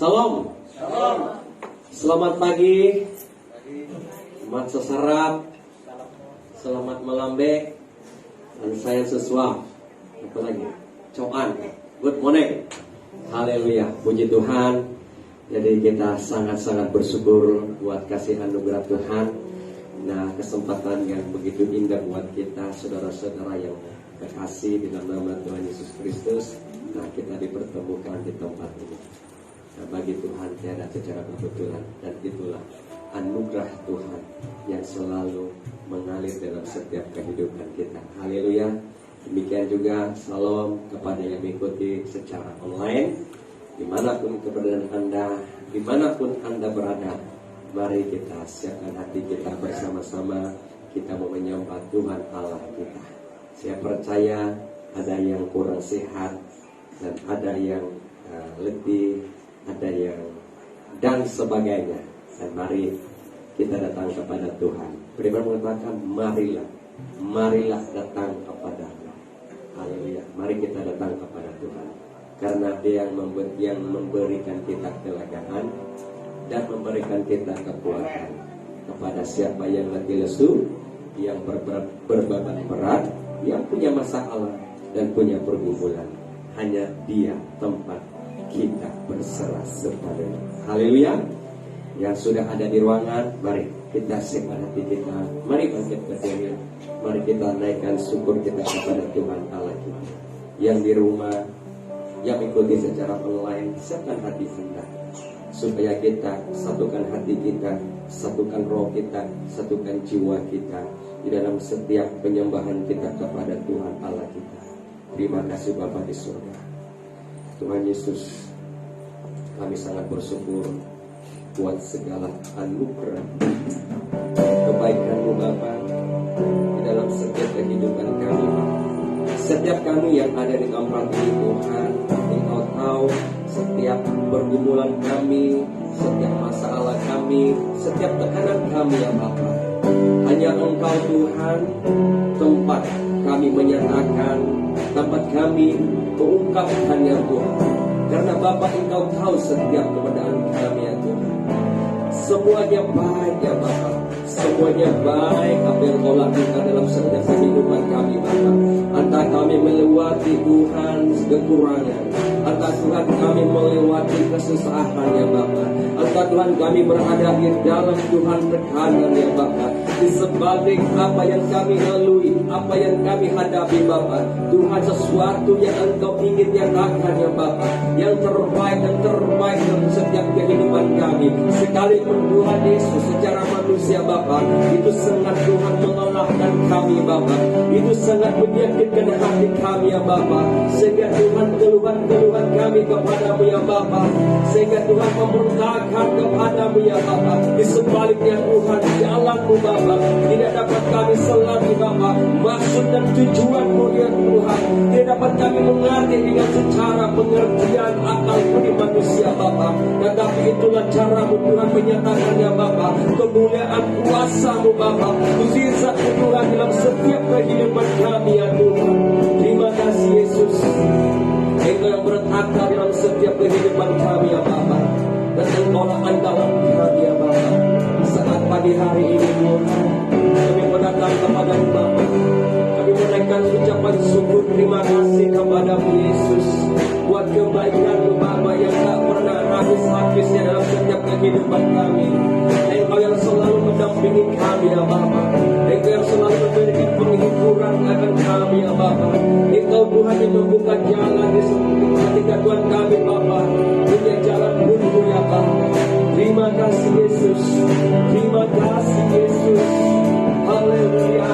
Salam. Selamat pagi. Selamat sesarap. Selamat melambe. Dan saya sesuap. Apa lagi? Coan. Good morning. Haleluya. Puji Tuhan. Jadi kita sangat-sangat bersyukur buat kasih anugerah Tuhan. Nah, kesempatan yang begitu indah buat kita, saudara-saudara yang terkasih di dalam nama Tuhan Yesus Kristus. Nah, kita dipertemukan di tempat ini. Nah, bagi Tuhan tiada secara kebetulan, dan itulah anugerah Tuhan yang selalu mengalir dalam setiap kehidupan kita. Haleluya. Demikian juga salam kepada yang mengikuti secara online, dimanapun keberadaan Anda, dimanapun Anda berada. Mari kita siapkan hati kita bersama-sama. Kita mau menyembah Tuhan Allah kita. Saya percaya ada yang kurang sehat, dan ada yang letih, ada yang dan sebagainya. Dan mari kita datang kepada Tuhan. Firman mengatakan, marilah datang kepada Allah. Haleluya. Mari kita datang kepada Tuhan, karena Dia yang memberikan kita kelegaan dan memberikan kita kekuatan. Kepada siapa yang letih lesu, yang berbeban berat, yang punya masalah dan punya pergumulan, hanya Dia tempat kita berserah kepadanya. Haleluya. Yang sudah ada di ruangan, mari kita siapkan hati kita. Mari bangkit berdiri. Mari kita naikkan syukur kita kepada Tuhan Allah kita. Yang di rumah, yang ikuti secara online, siapkan hati Anda, supaya kita satukan hati kita, satukan roh kita, satukan jiwa kita di dalam setiap penyembahan kita kepada Tuhan Allah kita. Terima kasih Bapa di surga. Tuhan Yesus, kami sangat bersyukur buat segala anugerah kebaikan-Mu Bapa di dalam setiap kehidupan kami. Setiap kami yang ada di tempat ini Tuhan, Engkau tahu setiap pergumulan kami, setiap masalah kami, setiap tekanan kami ya Bapa. Hanya Engkau Tuhan tempat kami menyatakan, tempat kami mengungkapkan ya Tuhan. Karena Bapa Engkau tahu setiap keadaan kami ya Tuhan. Semuanya baik ya Bapa. Semuanya baik apa yang Kau lakukan dalam setiap kehidupan kami Bapa. Entah kami melewati Tuhan kekurangan, entah Tuhan kami melewati kesusahan ya Bapa, entah Tuhan kami berada di dalam Tuhan tekanan ya Bapa. Di sebalik apa yang kami lalui, apa yang kami hadapi Bapa, Tuhan sesuatu yang Engkau ingin nyatakan ya Bapa, yang terbaik dan terbaik dalam setiap kehidupan kami. Sekalipun Tuhan Yesus secara manusia Bapa, itu sangat Tuhan melelahkan kami Bapa, itu sangat menyakitkan hati kami ya Bapa, sehingga Tuhan keluhan kami kepadamu ya Bapa, sehingga Tuhan memberontakkan kepadamu ya Bapa. Di sebaliknya Tuhan, jalanmu Bapa tidak dapat kami selami Bapa, maksud dan tujuanmu ya Tuhan tidak dapat kami mengerti dengan secara pengertian akal budi manusia Bapa. Tetapi itulah caramu Tuhan menyatakan ya Bapa, kemuliaan kuasa-Mu Bapa, mujizat-Mu Tuhan dalam setiap kehidupan kami ya Tuhan. Terima kasih Yesus, Engkau yang berakar dalam setiap kehidupan kami ya Bapa, dan Engkaulah andalan kami ya Bapa. Saat pagi hari ini Tuhan, kami mendatang kepada-Mu Bapa, kami menaikkan ucapan syukur terima kasih kepada-Mu Yesus, buat kebaikan-Mu Bapa yang tak pernah habis-habisnya dalam setiap kehidupan kami. Engkau yang selalu mendampingi kami ya Bapa, Engkau yang selalu memberikan penghiburan akan kami ya Bapa. Engkau Tuhan yang membuka jalan di ketika Tuhan kami Bapa punya jalan buntu ya Bapa. Terima kasih Yesus, terima kasih Yesus. Haleluya.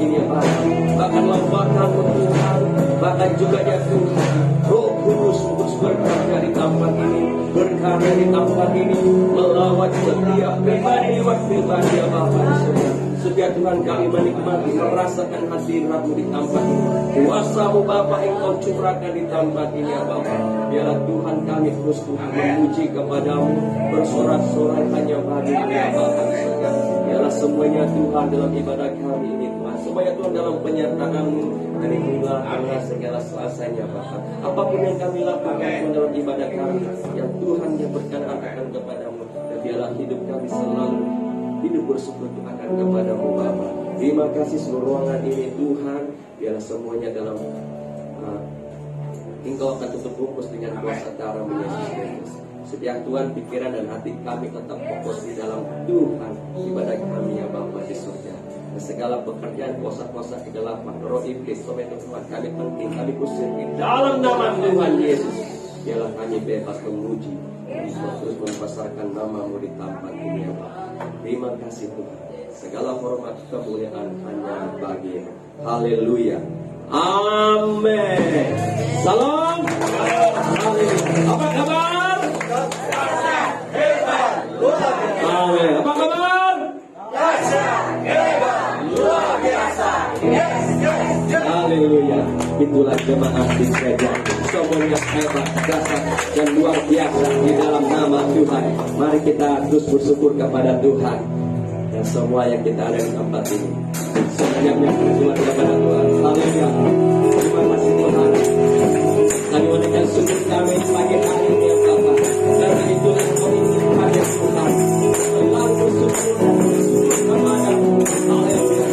ini ya Bapa. Bahkan lambangkan Tuhan, bahkan juga ya Tuhan, Roh Kudus terus berkarya di tempat ini, berkarya di tempat ini, melawat setiap pribadi lewat pribadi ya Bapa di surga. Setiap Tuhan kami menikmati, merasakan hadirat-Mu di tempat ini. Kuasa-Mu Bapa Engkau curahkan di tempat ini ya Bapa. Biarlah Tuhan kami terus Tuhan memuji kepadamu, bersorak-sorai hanya bagi-Mu ya Bapa di surga. Biarlah semuanya Tuhan dalam ibadah kami ini Tuhan, semuanya Tuhan dalam penyertaan-Mu dari mula hingga segala selasanya Bapa. Apapun yang kami lakukan Tuhan dalam ibadah kami, yang Tuhan yang berkenan akan kepadamu, dan biarlah hidup kami selalu hidup bersyukur Tuhan kepadamu Bapa. Terima kasih seluruh ruangan ini Tuhan, biarlah semuanya dalam Engkau akan tutup bungkus dengan kuasa darah Yesus Kristus. Setiap Tuhan pikiran dan hati kami tetap fokus di dalam Tuhan, ibadah kami ya Bapa di surga. Dan segala pekerjaan kuasa-kuasa kegelapan, roh iblis, sobat Tuhan kami penting, kami usir di dalam nama Tuhan Yesus. Biarlah kami bebas memuji, terus membesarkan nama-Mu di tempat ini ya Bapa. Terima kasih Tuhan. Segala hormat kemuliaan hanya bagi-Mu. Haleluya. Amin. Salam. Haleluya. Apa kabar? Amin. Apa kabar? Luar biasa. Haleluya. Itulah jemaat di gereja. Semuanya hebat, dasar dan luar biasa di dalam nama Tuhan. Mari kita terus bersyukur kepada Tuhan dan semua yang kita ada di tempat ini. Semuanya bersyukur kepada Tuhan. Haleluya. Terima kasih Tuhan. Kami menaikkan syukur kami pagi hari ini ya Bapa. Karena itulah pemimpin ya Tuhan. Selalu bersyukur dan bersyukur kepada-Mu. Haleluya.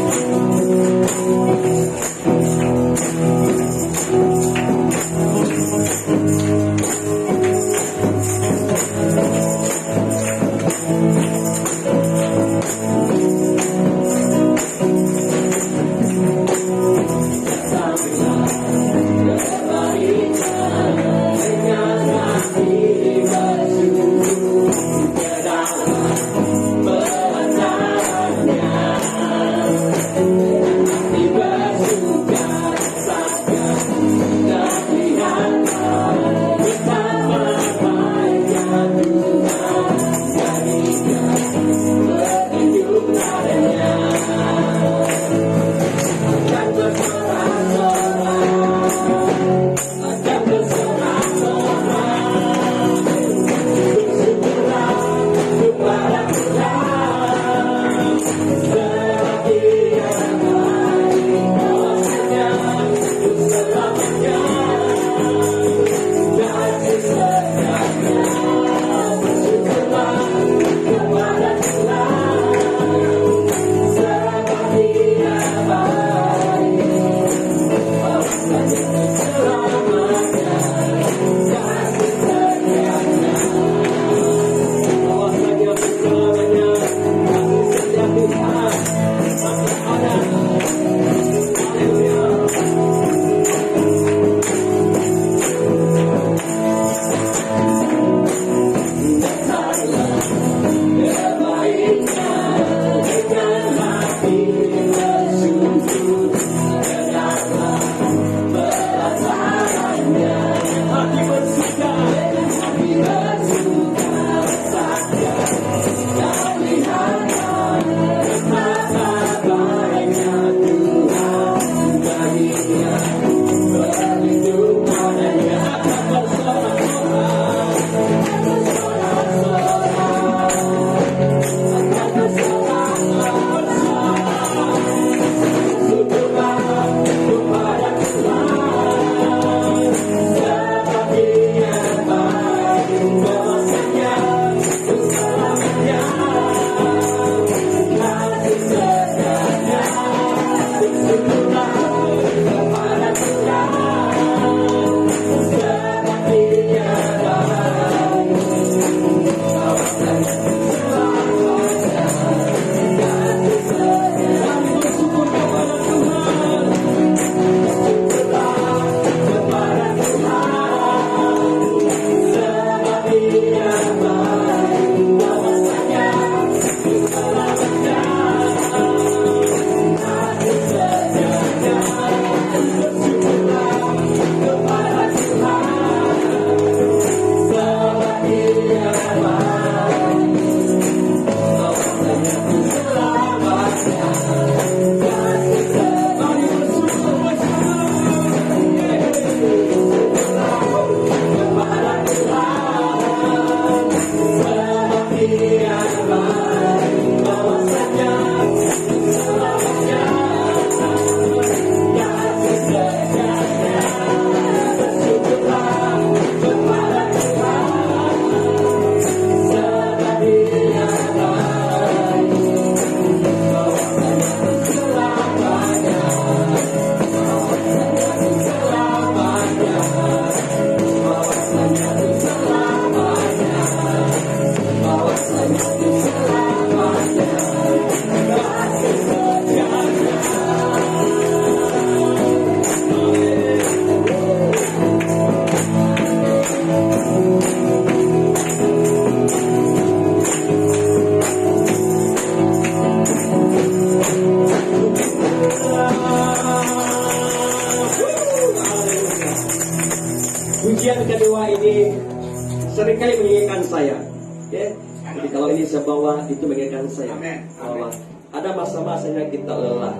mengingatkan saya. Oke, jadi kalau ini saya bawa, itu mengingatkan saya bahwa ada masa-masanya kita lelah,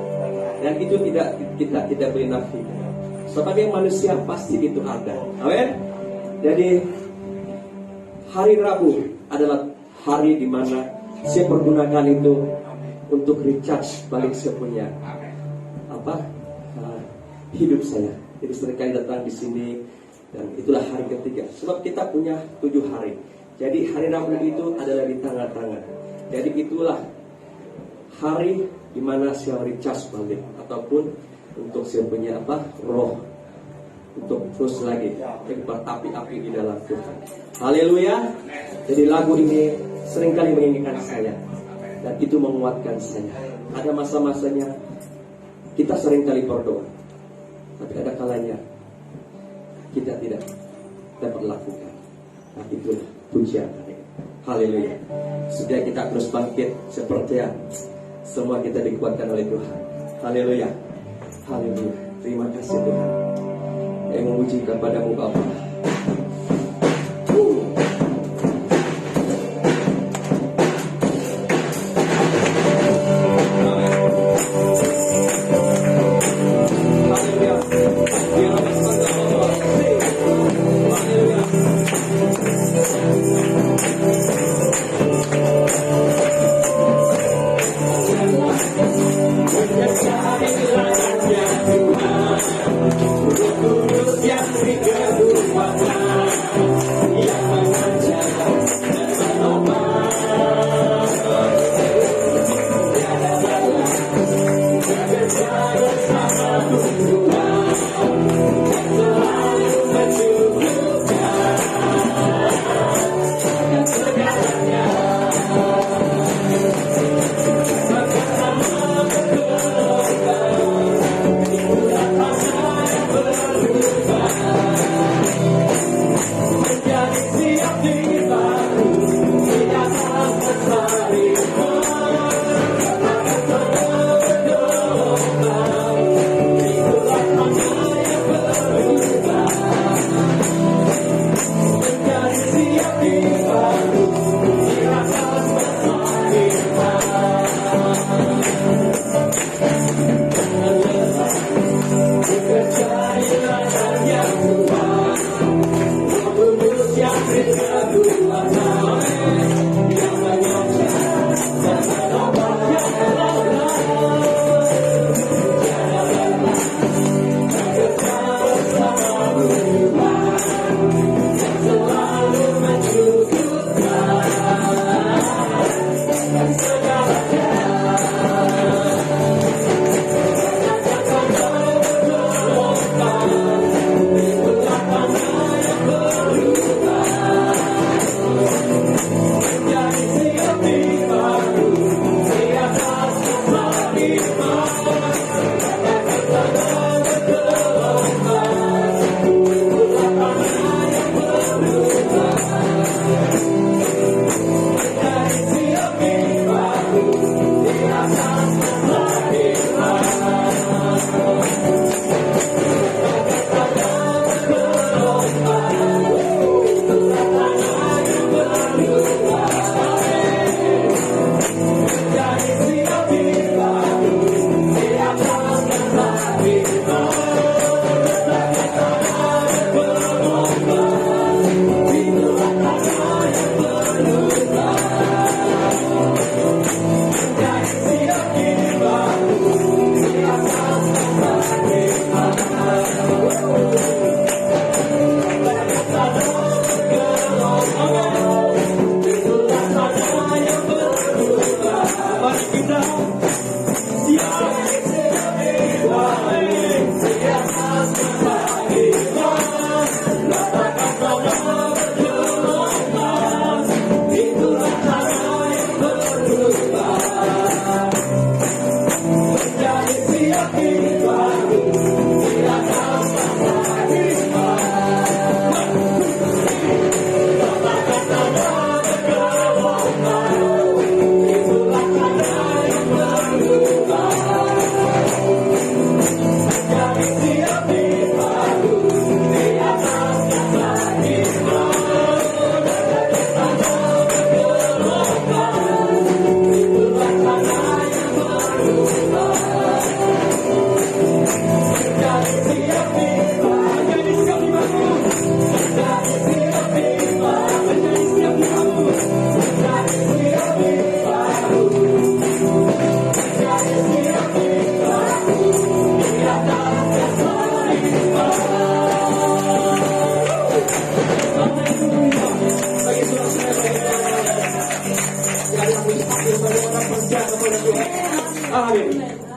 dan itu tidak boleh nafikan. Sebagai manusia pasti itu ada. Amin. Jadi hari Rabu adalah hari di mana saya pergunakan itu untuk recharge balik saya punya hidup saya. Jadi seringkali datang di sini, dan itulah hari ketiga. Sebab kita punya 7 hari. Jadi hari Rabu itu adalah di tengah-tengah. Jadi itulah hari di mana saya recharge balik, ataupun untuk saya punya roh, untuk terus lagi berapi-api di dalam Tuhan. Haleluya. Jadi lagu ini seringkali mengingatkan saya, dan itu menguatkan saya. Ada masa-masanya kita seringkali berdoa, tapi ada kalanya kita tidak dapat lakukan. Nah, itulah pujian. Haleluya. Sudah kita terus bangkit, saya percaya semua kita dikuatkan oleh Tuhan. Haleluya. Haleluya. Terima kasih Tuhan. Yang memuji kepadamu Bapa.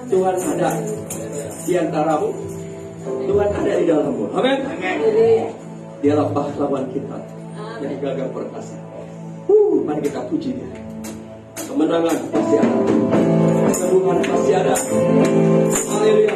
Tuhan ada di antaramu. Tuhan ada di dalammu. Amin. Dialah pahlawan kita yang gagah perkasa. Mari kita puji Dia. Kemenangan pasti ada. Kesembuhan pasti ada. Haleluya.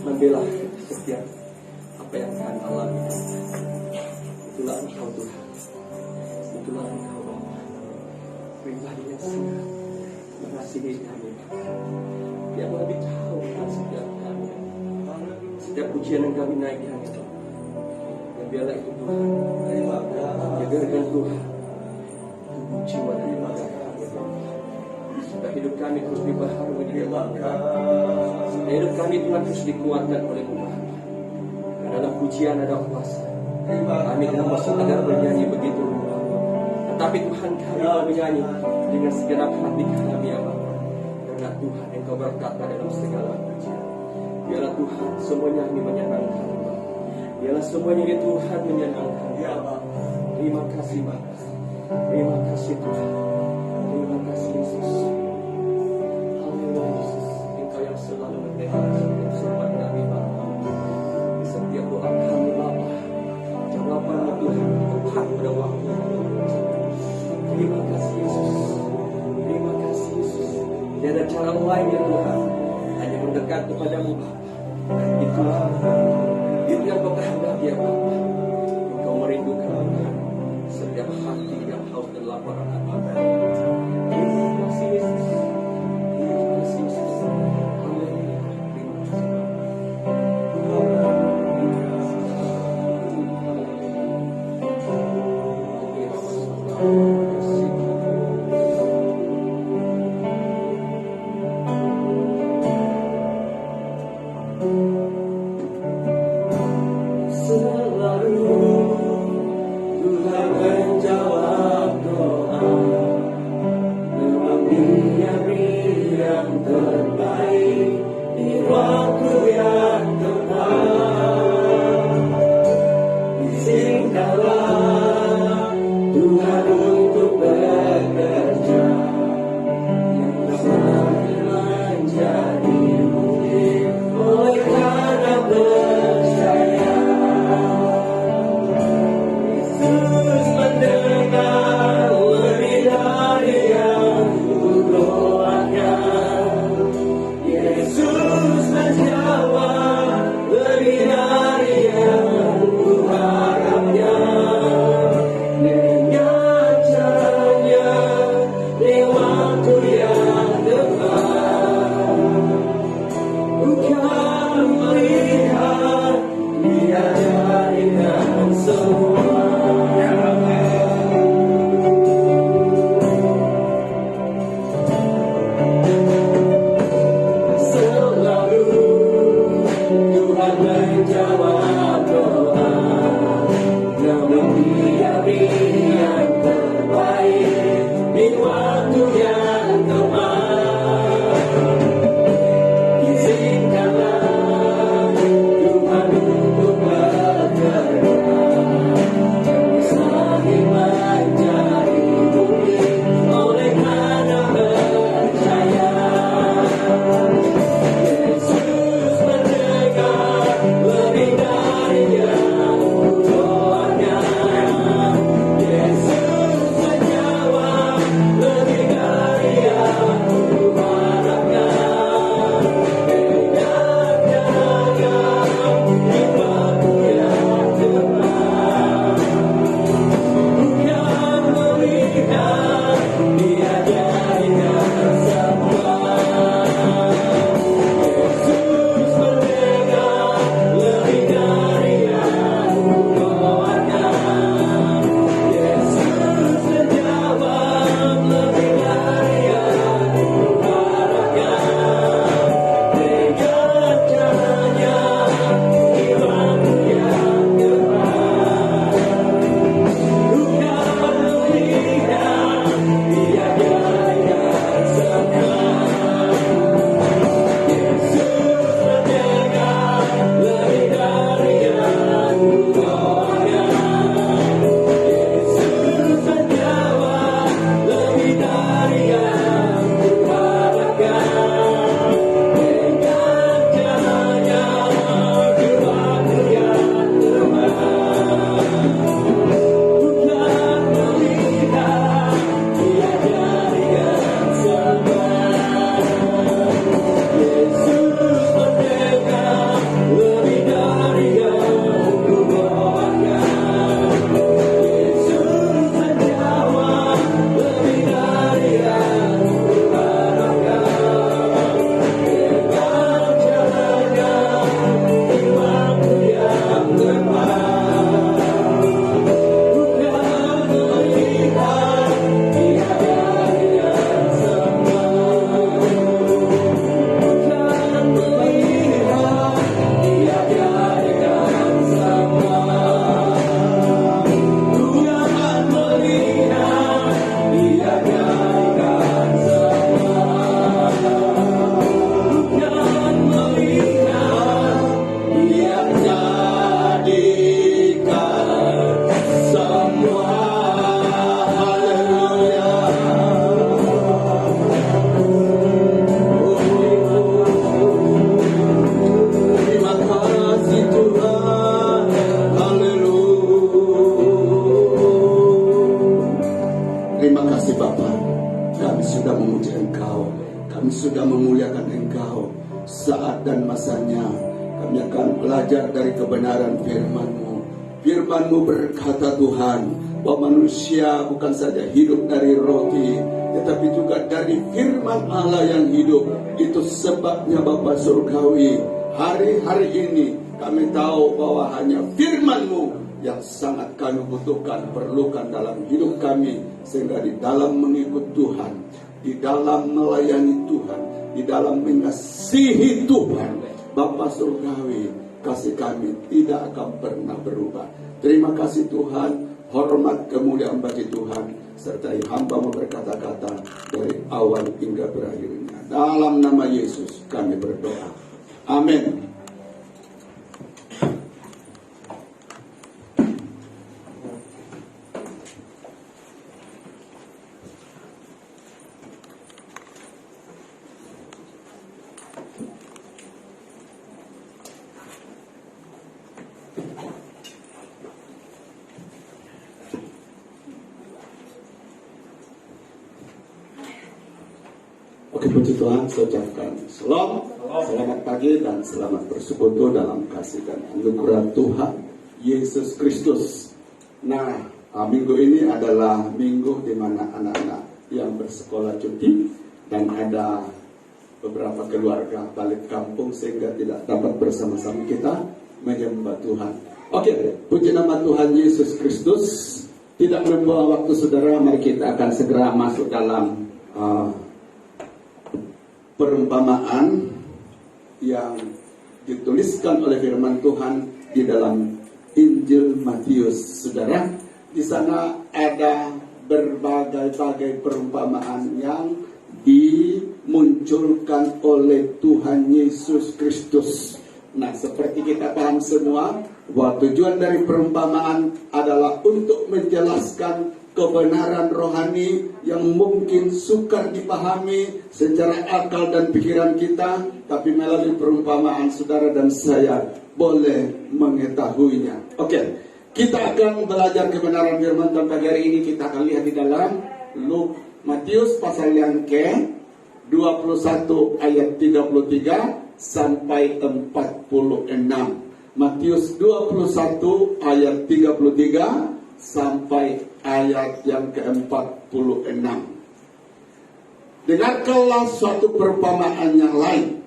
membela setiap apa yang Tuhan alami. Itulah Engkau Tuhan, itulah Engkau Bapa, pribadi yang sangat mengasihi kami, yang lebih tahu tentang setiap kami. Setiap pujian yang kami naikkan itu, dan biarlah itu Tuhan, ya biarkan Tuhan jiwa daripada kami, Supaya hidup kami terus dibaharui di dalam Tuhan. Supaya hidup kami Tuhan terus dikuatkan oleh-Mu Bapa. Karena dalam pujian ada kuasa. Kami tidak mau sekadar bernyanyi begitu Bapa. Tetapi Tuhan kami mau menyanyi dengan segenap hati kami ya Bapa. Karena Tuhan Engkau berkata dalam segala pujian. Biarlah Tuhan semua nyanyi menyenangkan Bapa. Biarlah semua nyanyi Tuhan menyenangkan Bapa. Terima kasih Bapa. Terima kasih Tuhan. Terima kasih Yesus. Haleluya Yesus. Engkau yang selalu mendengar setiap seruan kami Bapa. Di setiap doa kami Bapa. Jawaban-Mu Tuhan tepat pada waktu. Terima kasih Yesus. Terima kasih Yesus. Tidak ada cara lain ya Tuhan. Hanya mendekat kepada-Mu Bapa. Itulah itu yang Kau kehendaki ya Bapa. Engkau merindukan Tuhan setiap hati yang haus dan lapar akan Bapa. Terima kasih Yesus. Terima kasih Yesus. Haleluya. Terima kasih. Tuhan untuk Terima kasih Bapa. Kami sudah memuji Engkau, kami sudah memuliakan Engkau. Saat dan masanya kami akan belajar dari kebenaran firman-Mu. Firman-Mu berkata Tuhan, bahwa manusia bukan saja hidup dari roti, tetapi juga dari firman Allah yang hidup. Itu sebabnya Bapa Surgawi, hari-hari ini kami tahu bahwa hanya firman-Mu yang sangat kami butuhkan, perlukan dalam hidup kami. Sehingga di dalam mengikut Tuhan, di dalam melayani Tuhan, di dalam mengasihi Tuhan, Bapa Surgawi, kasih kami tidak akan pernah berubah. Terima kasih Tuhan, hormat kemuliaan bagi Tuhan. Sertai hamba berkata-kata dari awal hingga berakhirnya. Dalam nama Yesus kami berdoa. Amin. Oke, puji Tuhan, saya ucapkan shalom, selamat pagi dan selamat bersekutu dalam kasih dan anugerah Tuhan Yesus Kristus. Nah, minggu ini adalah minggu di mana anak-anak yang bersekolah cuti dan ada beberapa keluarga balik kampung sehingga tidak dapat bersama-sama kita menyembah Tuhan. Oke, puji nama Tuhan Yesus Kristus. Tidak membuang waktu saudara, mari kita akan segera masuk dalam perumpamaan yang dituliskan oleh firman Tuhan di dalam Injil Matius. Saudara, di sana ada berbagai-bagai perumpamaan yang dimunculkan oleh Tuhan Yesus Kristus. Nah, seperti kita paham semua, bahwa tujuan dari perumpamaan adalah untuk menjelaskan kebenaran rohani yang mungkin sukar dipahami secara akal dan pikiran kita, tapi melalui perumpamaan saudara dan saya boleh mengetahuinya. Oke, kita akan belajar kebenaran firman Tuhan pagi hari ini. Kita akan lihat di dalam Matius pasal yang ke-21 ayat 33 sampai 46. Matius 21 ayat 33 sampai ayat yang ke-46. Dengarkanlah suatu perumpamaan yang lain.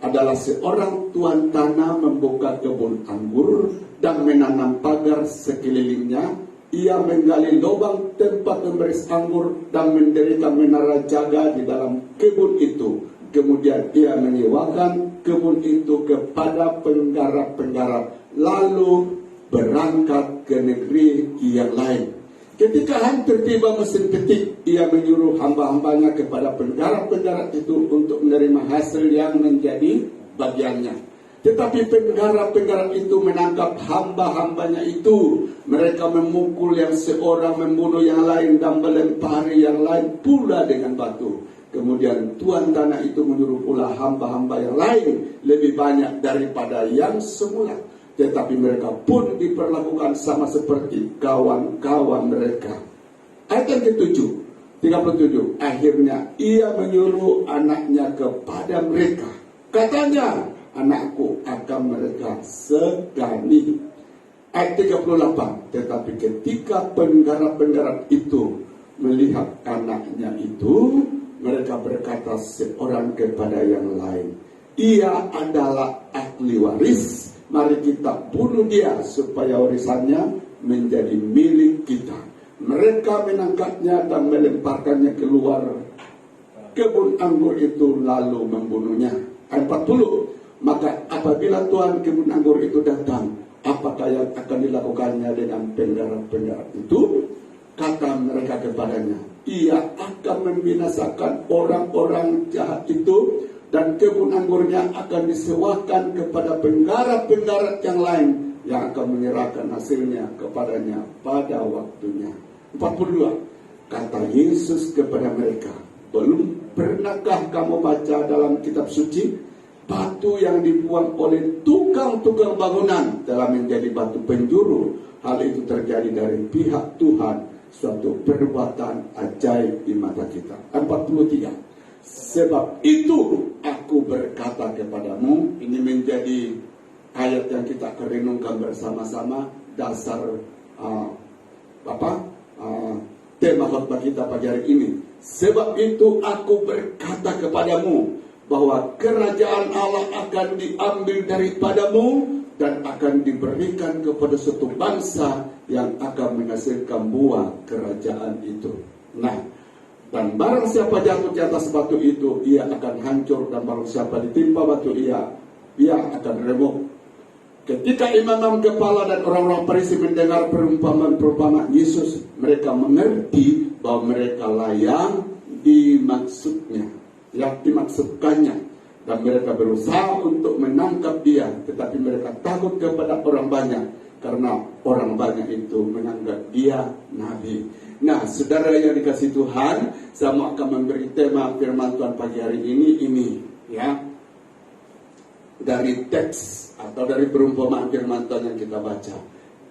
Adalah seorang tuan tanah membuka kebun anggur dan menanam pagar sekelilingnya. Ia menggali lubang tempat memberes anggur dan mendirikan menara jaga di dalam kebun itu. Kemudian ia menyewakan kebun itu kepada penggarap-penggarap, lalu berangkat ke negeri yang lain. Ketika hampir tiba musim petik, ia menyuruh hamba-hambanya kepada penggarap-penggarap itu untuk menerima hasil yang menjadi bagiannya. Tetapi penggarap-penggarap itu menangkap hamba-hambanya itu. Mereka memukul yang seorang, membunuh yang lain, dan melempari yang lain pula dengan batu. Kemudian tuan tanah itu menyuruh pula hamba-hamba yang lain lebih banyak daripada yang semula. Tetapi mereka pun diperlakukan sama seperti kawan-kawan mereka. Ayat yang ke-7, 37. Akhirnya ia menyuruh anaknya kepada mereka. Katanya, anakku akan mereka segani. Ayat 38. Tetapi ketika penggarap-penggarap itu melihat anaknya itu, mereka berkata seorang kepada yang lain, ia adalah ahli waris. Mari kita bunuh dia supaya warisannya menjadi milik kita. Mereka menangkapnya dan melemparkannya keluar kebun anggur itu lalu membunuhnya. Ayat 40. Maka apabila tuan kebun anggur itu datang, apakah yang akan dilakukannya dengan penggarap-penggarap itu? Kata mereka kepadanya, ia akan membinasakan orang-orang jahat itu, dan kebun anggurnya akan disewakan kepada penggarap-penggarap yang lain yang akan menyerahkan hasilnya kepadanya pada waktunya. 42. Kata Yesus kepada mereka, belum pernahkah kamu baca dalam kitab suci, batu yang dibuang oleh tukang-tukang bangunan telah menjadi batu penjuru? Hal itu terjadi dari pihak Tuhan suatu perbuatan ajaib di mata kita. 43. Sebab itu aku berkata kepadamu, ini menjadi ayat yang kita akan renungkan bersama-sama, dasar tema khotbah kita pagi hari ini. Sebab itu aku berkata kepadamu bahwa kerajaan Allah akan diambil daripadamu dan akan diberikan kepada suatu bangsa yang akan menghasilkan buah kerajaan itu. Nah, dan barang siapa jatuh di atas batu itu, ia akan hancur, dan barang siapa ditimpa batu ia akan remuk. Ketika imam kepala dan orang-orang Farisi mendengar perumpamaan Yesus, mereka mengerti bahwa mereka lah yang dimaksudkannya. Dan mereka berusaha untuk menangkap dia, tetapi mereka takut kepada orang banyak, karena orang banyak itu menganggap dia nabi. Nah, saudara yang dikasih Tuhan, saya mau akan memberi tema firman Tuhan pagi hari ini ya, dari teks atau dari perumpamaan firman Tuhan yang kita baca,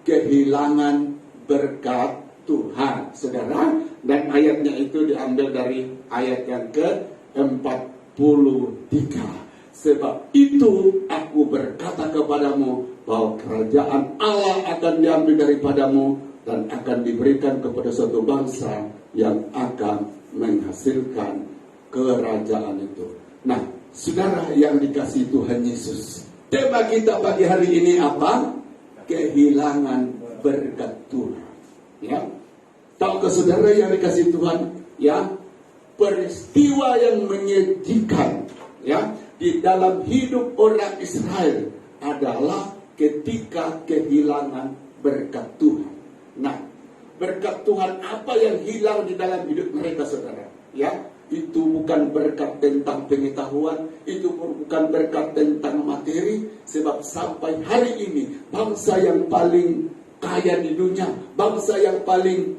kehilangan berkat Tuhan, saudara. Dan ayatnya itu diambil dari ayat yang ke-43. Sebab itu aku berkata kepadamu bahwa kerajaan Allah akan diambil daripadamu dan akan diberikan kepada suatu bangsa yang akan menghasilkan kerajaan itu. Nah, saudara yang dikasihi Tuhan Yesus, tema kita pagi hari ini apa? Kehilangan berkat Tuhan. Ya, tahukah saudara yang dikasihi Tuhan, ya, peristiwa yang menyedihkan, ya, di dalam hidup orang Israel adalah ketika kehilangan berkat Tuhan. Nah, berkat Tuhan apa yang hilang di dalam hidup mereka, saudara? Ya, itu bukan berkat tentang pengetahuan, itu bukan berkat tentang materi, sebab sampai hari ini bangsa yang paling kaya di dunia, bangsa yang paling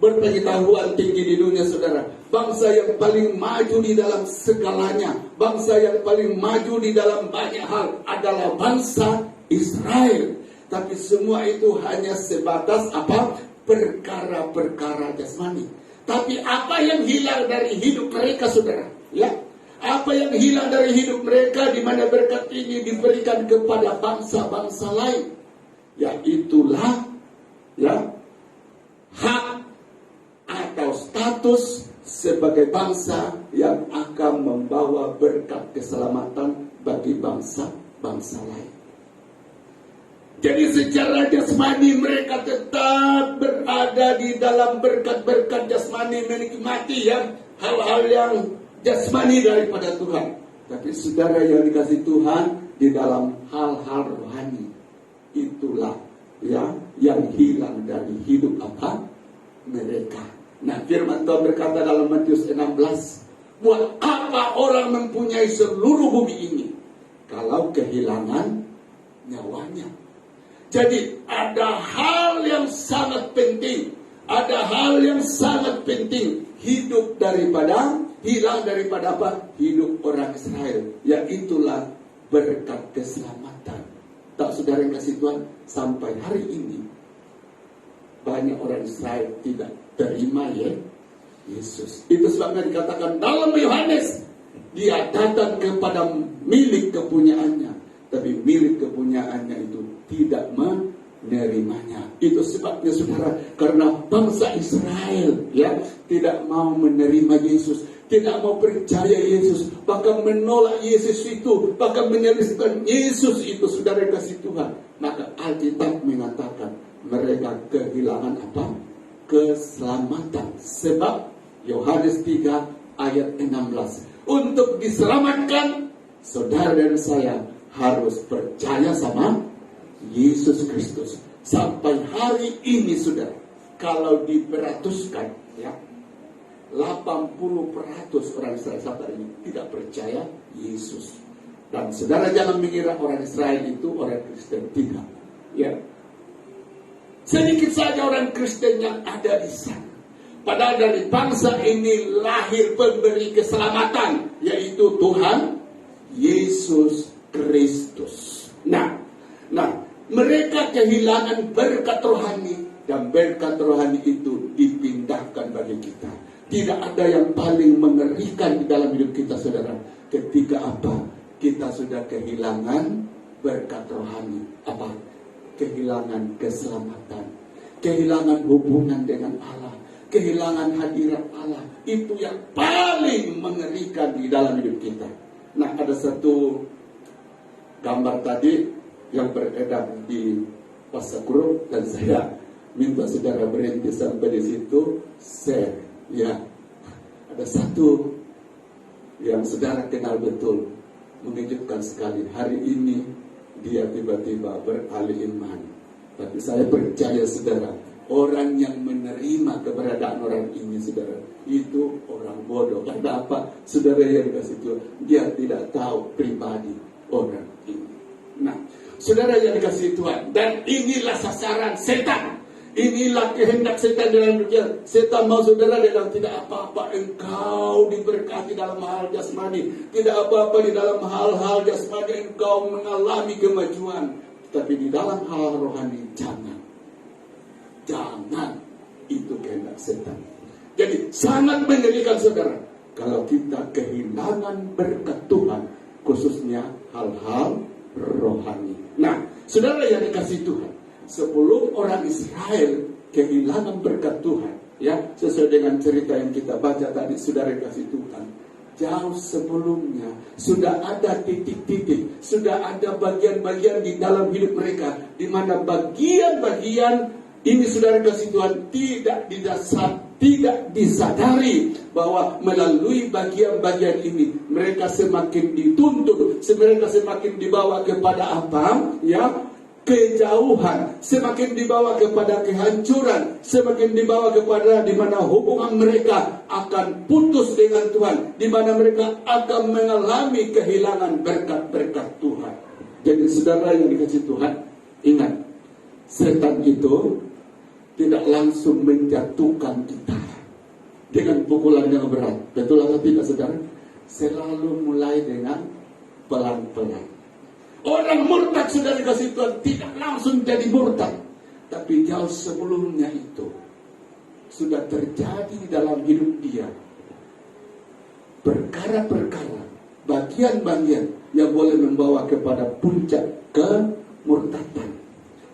berpengetahuan tinggi di dunia, saudara, bangsa yang paling maju di dalam segalanya, bangsa yang paling maju di dalam banyak hal adalah bangsa Israel. Tapi semua itu hanya sebatas apa? Perkara-perkara jasmani. Tapi apa yang hilang dari hidup mereka, saudara? Ya, apa yang hilang dari hidup mereka di mana berkat ini diberikan kepada bangsa-bangsa lain? Ya, itulah ya hak atau status sebagai bangsa yang akan membawa berkat keselamatan bagi bangsa-bangsa lain. Jadi secara jasmani mereka tetap berada di dalam berkat-berkat jasmani, menikmati ya hal-hal yang jasmani daripada Tuhan. Tapi saudara yang dikasih Tuhan, di dalam hal-hal rohani, itulah ya yang hilang dari hidup apa? Mereka. Nah, firman Tuhan berkata dalam Matius 16, buat apa orang mempunyai seluruh bumi ini kalau kehilangan nyawanya? Jadi ada hal yang sangat penting, hilang daripada apa? Hidup orang Israel, yaitulah berkat keselamatan. Tak saudara yang kasih Tuhan, sampai hari ini banyak orang Israel tidak terima Yesus. Itu sebabnya dikatakan dalam Yohanes, dia datang kepada milik kepunyaannya, tapi milik kepunyaannya itu tidak menerimanya. Itu sebabnya saudara, karena bangsa Israel ya tidak mau menerima Yesus, tidak mau percaya Yesus, bahkan menolak Yesus itu, bahkan menyelesaikan Yesus itu, saudara kasih Tuhan, maka Alkitab mengatakan mereka kehilangan apa? Keselamatan. Sebab Yohanes 3 ayat 16, untuk diselamatkan saudara dan saya harus percaya sama Yesus Kristus. Sampai hari ini saudara, kalau diperatuskan ya, 80% orang Israel sampai ini tidak percaya Yesus. Dan saudara jangan mengira orang Israel itu orang Kristen, tidak. Ya, sedikit saja orang Kristen yang ada di sana. Padahal dari bangsa ini lahir pemberi keselamatan, yaitu Tuhan Yesus Kristus. Nah, mereka kehilangan berkat rohani dan berkat rohani itu dipindahkan bagi kita. Tidak ada yang paling mengerikan di dalam hidup kita, saudara, ketika apa? Kita sudah kehilangan berkat rohani. Apa? Kehilangan keselamatan, kehilangan hubungan dengan Allah, kehilangan hadirat Allah. Itu yang paling mengerikan di dalam hidup kita. Nah, ada satu gambar tadi yang beredar di WhatsApp group, dan saya minta saudara berhenti sampai di situ share. Ya, ada satu yang saudara kenal betul, mengejutkan sekali. Hari ini dia tiba-tiba beralih iman. Tapi saya percaya saudara, orang yang menerima keberadaan orang ini, saudara, itu orang bodoh. Karena apa? Saudara yang dikasih Tuhan, dia tidak tahu pribadi orang ini. Nah, saudara yang dikasih Tuhan, dan inilah sasaran setan. Inilah kehendak setan dalam dunia. Setan mau saudara dalam tidak apa-apa engkau diberkati dalam hal jasmani, tidak apa-apa di dalam hal-hal jasmani engkau mengalami kemajuan, tapi di dalam hal rohani jangan. Itu kehendak setan. Jadi sangat mengerikan saudara kalau kita kehilangan berkat Tuhan, khususnya hal-hal rohani. Nah, saudara yang dikasih Tuhan, sebelum orang Israel kehilangan berkat Tuhan, ya, sesuai dengan cerita yang kita baca tadi, saudara dikasih Tuhan, jauh sebelumnya sudah ada titik-titik, sudah ada bagian-bagian di dalam hidup mereka, di mana bagian-bagian ini saudara dikasih Tuhan tidak disadari bahwa melalui bagian-bagian ini mereka semakin dituntut, mereka semakin dibawa kepada apa? Ya, kejauhan, semakin dibawa kepada kehancuran, semakin dibawa kepada di mana hubungan mereka akan putus dengan Tuhan, di mana mereka akan mengalami kehilangan berkat-berkat Tuhan. Jadi saudara yang dikasih Tuhan, ingat, setan itu tidak langsung menjatuhkan kita dengan pukulan yang berat. Betul atau tidak saudara? Selalu mulai dengan pelan-pelan. Orang murtad sudah dikasih Tuhan tidak langsung jadi murtad, tapi jauh sebelumnya itu sudah terjadi di dalam hidup dia perkara-perkara, bagian-bagian yang boleh membawa kepada puncak kemurtadan.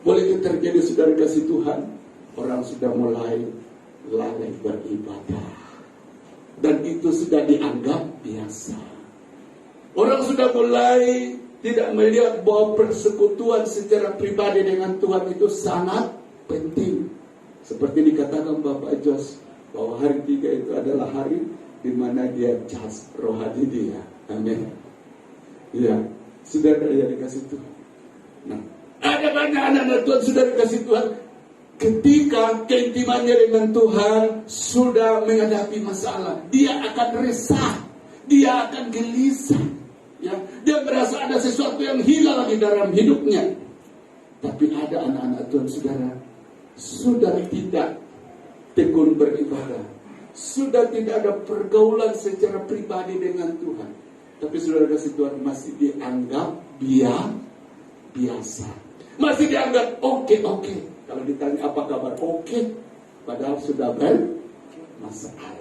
Boleh itu terjadi saudara dikasih Tuhan, orang sudah mulai lalai beribadah, dan itu sudah dianggap biasa. Orang sudah mulai tidak melihat bahwa persekutuan secara pribadi dengan Tuhan itu sangat penting. Seperti dikatakan Bapak Jos, bahwa hari 3 itu adalah hari di mana dia cas rohani dia. Amin. Ya, saudara yang dikasih Tuhan. Nah, ada banyak anak-anak Tuhan sudah dikasih Tuhan, ketika keintimannya dengan Tuhan sudah menghadapi masalah, dia akan resah, dia akan gelisah. Ya, dia merasa ada sesuatu yang hilang di dalam hidupnya. Tapi ada anak-anak Tuhan saudara, sudah tidak tekun beribadah, sudah tidak ada pergaulan secara pribadi dengan Tuhan, tapi saudara kasih Tuhan masih dianggap biasa, masih dianggap oke. Kalau ditanya apa kabar, oke, padahal sudah bermasalah.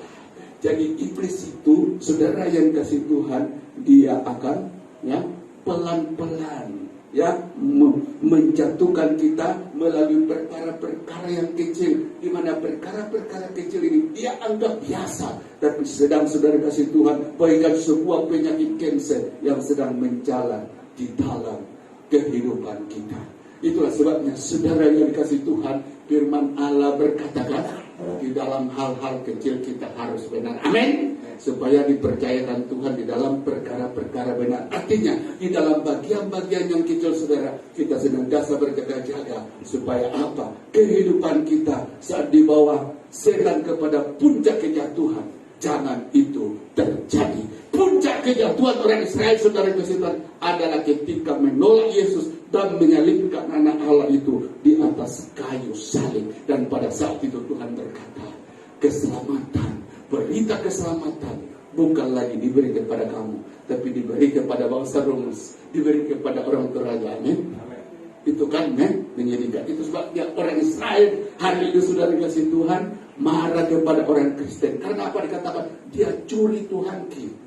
Jadi iblis itu saudara yang kasih Tuhan, dia akan ya pelan-pelan ya menjatuhkan kita melalui perkara-perkara yang kecil, di mana perkara-perkara kecil ini dia anggap biasa, tapi sedang saudara kasih Tuhan bagaikan sebuah penyakit kanker yang sedang menjalar di dalam kehidupan kita. Itulah sebabnya saudara yang dikasih Tuhan, firman Allah berkatakan di dalam hal-hal kecil kita harus benar. Amin. Supaya dipercayakan Tuhan di dalam perkara-perkara benar. Artinya di dalam bagian-bagian yang kecil saudara, kita senantiasa berjaga-jaga supaya apa? Kehidupan kita saat dibawa setan kepada puncak kejatuhan, jangan itu terjadi. Puncak kejatuhan orang Israel saudara Tuhan adalah ketika menolak Yesus dan menyalibkan anak Allah itu di atas kayu salib. Dan pada saat itu Tuhan berkata, keselamatan, berita keselamatan bukan lagi diberi kepada kamu, tapi diberi kepada bangsa Romus, diberi kepada orang toraja. Amin. Itu kan, men. menyedihkan. Itu sebabnya orang Israel hari ini sudah dikasih Tuhan marah kepada orang Kristen. Karena apa dikatakan? Dia curi Tuhan kita.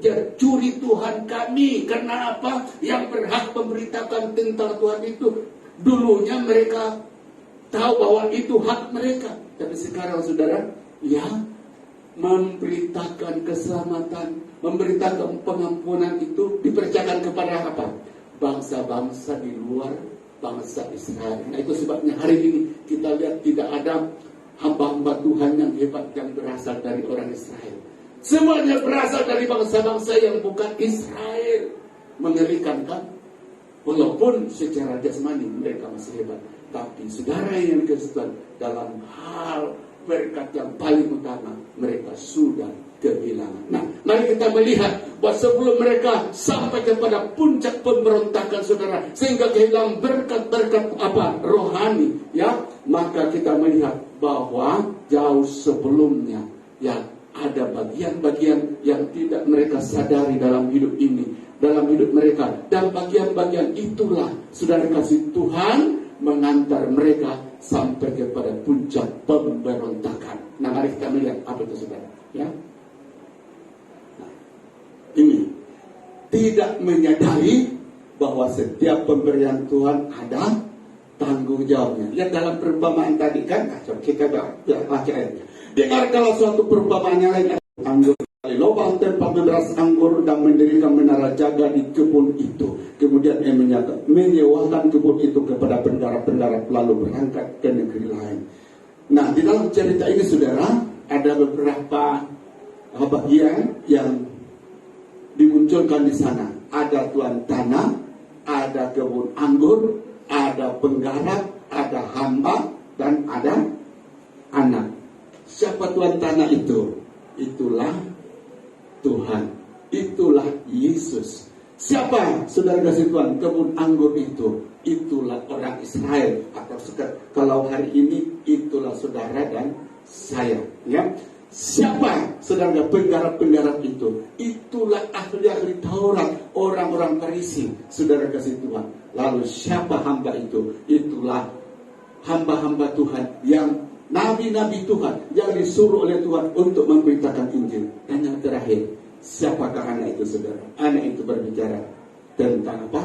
Dia curi Tuhan kami. Karena apa? Yang berhak memberitakan tentang Tuhan itu dulunya mereka tahu bahwa itu hak mereka. Tapi sekarang saudara, ya, memberitakan keselamatan, memberitakan pengampunan itu dipercayakan kepada apa? Bangsa-bangsa di luar bangsa Israel. Nah, itu sebabnya hari ini kita lihat tidak ada hamba-hamba Tuhan yang hebat yang berasal dari orang Israel. Semuanya berasal dari bangsa-bangsa yang bukan Israel. Mengerikan kan? Walaupun secara jasmani mereka masih hebat, tapi saudara yang Kristen dalam hal berkat yang paling utama mereka sudah kehilangan. Nah, mari kita melihat bahwa sebelum mereka sampai kepada puncak pemberontakan saudara, sehingga kehilangan berkat-berkat apa? Rohani, ya. Maka kita melihat bahwa jauh sebelumnya, ya, ada bagian-bagian yang tidak mereka sadari dalam hidup ini, dalam hidup mereka. Dan bagian-bagian itulah saudara kasih Tuhan mengantar mereka sampai kepada puncak pemberontakan. Nah, mari kita melihat apa itu saudara, ya. Nah, ini tidak menyadari bahwa setiap pemberian Tuhan ada tanggung jawabnya. Lihat dalam perumpamaan tadi kan, kita baca ayatnya. Dengarkanlah suatu perumpamaan yang lain. Anggur kali lubang tempat memeras anggur dan mendirikan menara jaga di kebun itu. Kemudian ia menyewakan kebun itu kepada penggarap-penggarap lalu berangkat ke negeri lain. Nah, di dalam cerita ini saudara ada beberapa bagian yang dimunculkan di sana. Ada tuan tanah, ada kebun anggur, ada penggarap, ada hamba, dan ada anak. Siapa tuan tanah itu? Itulah Tuhan. Itulah Yesus. Siapa saudara kasih Tuhan? Kebun anggur itu. Itulah orang Israel. Atau kalau hari ini itulah saudara dan saya. Ya. Siapa saudara penggarap-penggarap itu? Itulah ahli-ahli Taurat, orang-orang Farisi, saudara kasih Tuhan. Lalu siapa hamba itu? Itulah hamba-hamba Tuhan yang nabi-nabi Tuhan yang disuruh oleh Tuhan untuk memberitakan Injil. Dan yang terakhir, siapakah anak itu saudara? Anak itu berbicara tentang apa?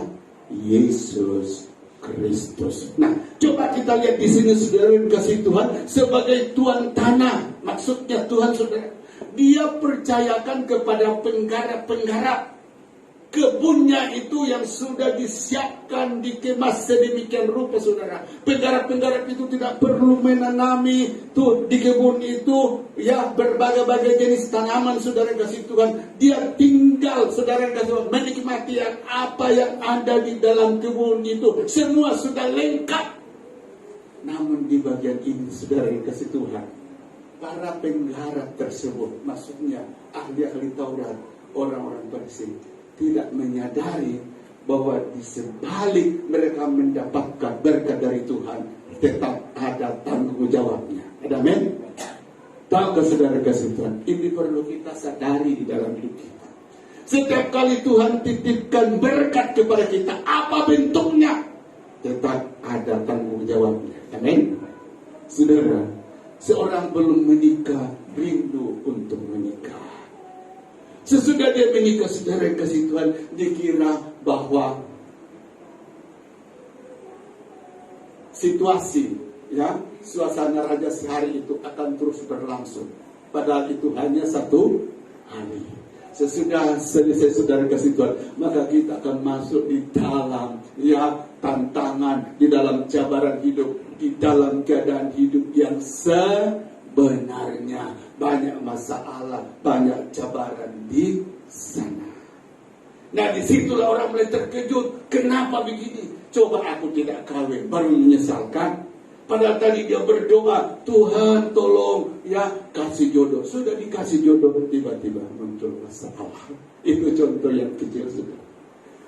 Yesus Kristus. Nah, coba kita lihat di sini saudara kasih Tuhan sebagai tuan tanah. Maksudnya Tuhan saudara, dia percayakan kepada penggarap-penggarap kebunnya itu yang sudah disiapkan, dikemas sedemikian rupa saudara. Penggarap-penggarap itu tidak perlu menanami tuh di kebun itu, ya, berbagai-bagai jenis tanaman saudara kasih Tuhan. Dia tinggal saudara kasih Tuhan menikmati apa yang ada di dalam kebun itu. Semua sudah lengkap. Namun di bagian ini saudara yang kasih Tuhan, para penggarap tersebut, maksudnya ahli-ahli Taurat, orang-orang Farisi, tidak menyadari bahwa di sebalik mereka mendapatkan berkat dari Tuhan, tetap ada tanggung jawabnya. Ada amin? Tahukah saudara kasih Tuhan, ini perlu kita sadari di dalam hidup kita. Setiap kali Tuhan titipkan berkat kepada kita, apa bentuknya, tetap ada tanggung jawabnya. Amin? Saudara, seorang belum menikah rindu untuk menikah. Sesudah dia menikah, saudara yang kasih Tuhan, dikira bahwa situasi, ya, suasana raja sehari itu akan terus berlangsung. Padahal itu hanya satu hari. Sesudah selesai saudara kasih Tuhan, maka kita akan masuk di dalam, ya, tantangan, di dalam cabaran hidup, di dalam keadaan hidup yang sebenarnya. Banyak masalah, banyak cabaran di sana. Nah, disitulah orang mulai terkejut. Kenapa begini? Coba aku tidak kawin, baru menyesalkan. Padahal tadi dia berdoa, Tuhan tolong, ya, kasih jodoh. Sudah dikasih jodoh, tiba-tiba muncul masalah. Itu contoh yang kecil sudah.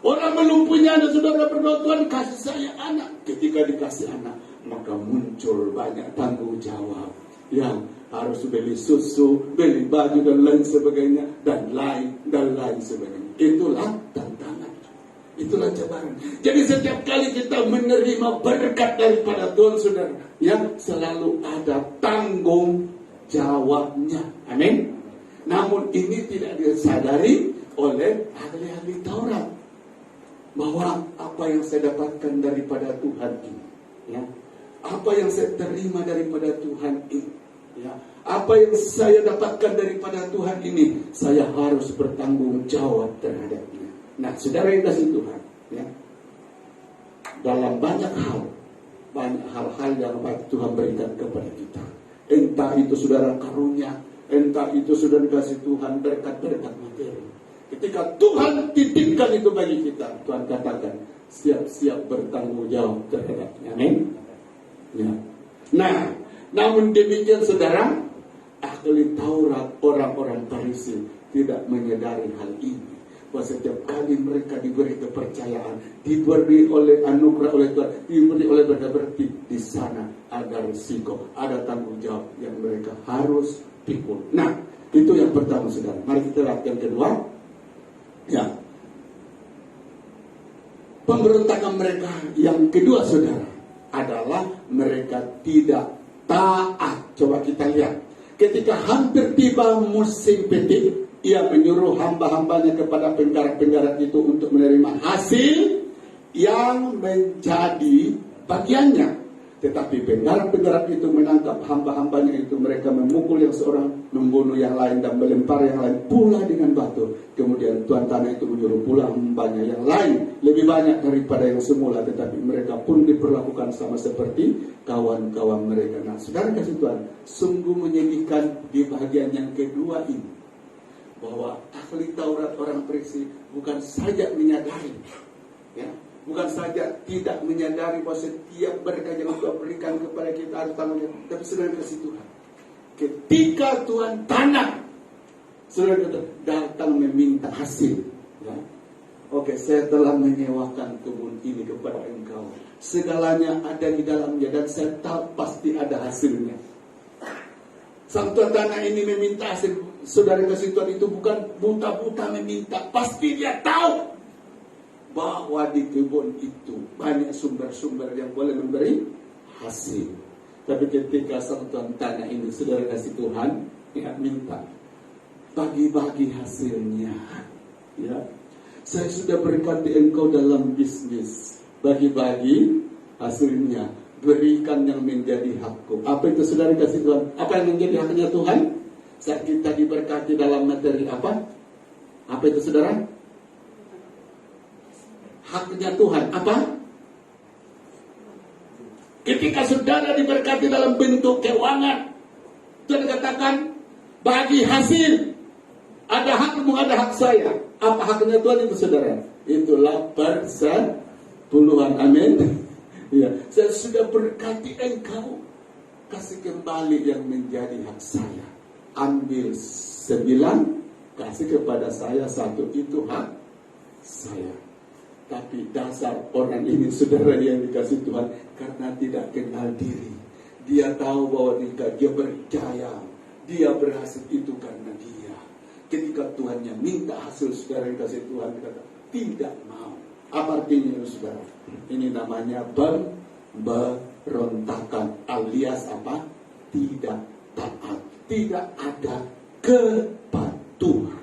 Orang belum punya anak, saudara berdoa, Tuhan kasih saya anak. Ketika dikasih anak, maka muncul banyak tanggung jawab. Yang harus beli susu, beli baju dan lain sebagainya, dan lain sebagainya. Itulah tantangan. Itulah cabaran. Jadi setiap kali kita menerima berkat daripada Tuhan, saudara, yang selalu ada tanggung jawabnya. Amin. Namun ini tidak disadari oleh ahli-ahli Taurat, bahwa apa yang saya dapatkan daripada Tuhan ini, ya, apa yang saya terima daripada Tuhan ini, ya, apa yang saya dapatkan daripada Tuhan ini, saya harus bertanggung jawab terhadapnya. Nah, saudara yang kasih Tuhan, ya, dalam banyak hal-hal yang baik Tuhan berikan kepada kita. Entah itu saudara karunia, entah itu sudah dikasih Tuhan berkat-berkat materi. Ketika Tuhan titipkan itu bagi kita, Tuhan katakan siap-siap bertanggung jawab terhadapnya. Amin. Ya. Nah, namun demikian saudara, ahli Taurat, orang-orang Farisi tidak menyadari hal ini. Bahwa setiap kali mereka diberi kepercayaan, diberi oleh anugerah oleh Tuhan, diberi oleh mereka, berarti di sana ada risiko, ada tanggung jawab yang mereka harus pikul. Nah, itu yang pertama saudara. Mari kita lihat yang kedua. Ya, pemberontakan mereka yang kedua saudara adalah mereka tidak taat. Coba kita lihat, ketika hampir tiba musim petik, ia menyuruh hamba-hambanya kepada penggarap-penggarap itu untuk menerima hasil yang menjadi bagiannya. Tetapi penggarap-penggarap itu menangkap hamba-hambanya itu, mereka memukul yang seorang, membunuh yang lain, dan melempar yang lain pula dengan batu. Kemudian tuan tanah itu menyuruh pula hambanya yang lain, lebih banyak daripada yang semula, tetapi mereka pun diperlakukan sama seperti kawan-kawan mereka. Nah, saudara kasih Tuhan, sungguh menyedihkan di bagian yang kedua ini, bahwa ahli Taurat, orang Farisi, bukan saja menyadari, ya, bukan saja tidak menyadari bahwa setiap berkat yang Tuhan berikan kepada kita harus tanggung jawab, tapi saudara kasih Tuhan, ketika Tuhan tanam, saudara datang meminta hasil, ya. Oke, saya telah menyewakan kebun ini kepada engkau, segalanya ada di dalamnya, dan saya tahu pasti ada hasilnya. Sang tuan tanah ini meminta hasil, saudara kasih Tuhan, itu bukan buta-buta meminta, pasti dia tahu bahwa di kebun itu banyak sumber-sumber yang boleh memberi hasil. Tapi ketika sang tuan tanah ini, saudara kasih Tuhan, ya, minta bagi-bagi hasilnya, ya, saya sudah berkati engkau dalam bisnis, bagi-bagi hasilnya, berikan yang menjadi hakku. Apa itu saudara kasih Tuhan? Apa yang menjadi haknya Tuhan? Saat kita diberkati dalam materi apa? Apa itu saudara? Haknya Tuhan apa? Ketika saudara diberkati dalam bentuk keuangan, Tuhan katakan bagi hasil, ada hakmu, ada hak saya. Apa haknya Tuhan itu saudara? Itulah persepuluhan. Amin. Ya, saya sudah berkati engkau, kasih kembali yang menjadi hak saya. Ambil 9, kasih kepada saya 1, itu hak saya. Tapi dasar orang ini, saudara, yang dikasih Tuhan, karena tidak kenal diri. Dia tahu bahwa jika dia berjaya, dia berhasil, itu karena dia. Ketika Tuhannya minta hasil, saudara yang dikasih Tuhan, dia kata, tidak mau. Apa artinya, saudara? Ini namanya berontakan, alias apa? Tidak taat, tidak ada kepatuhan.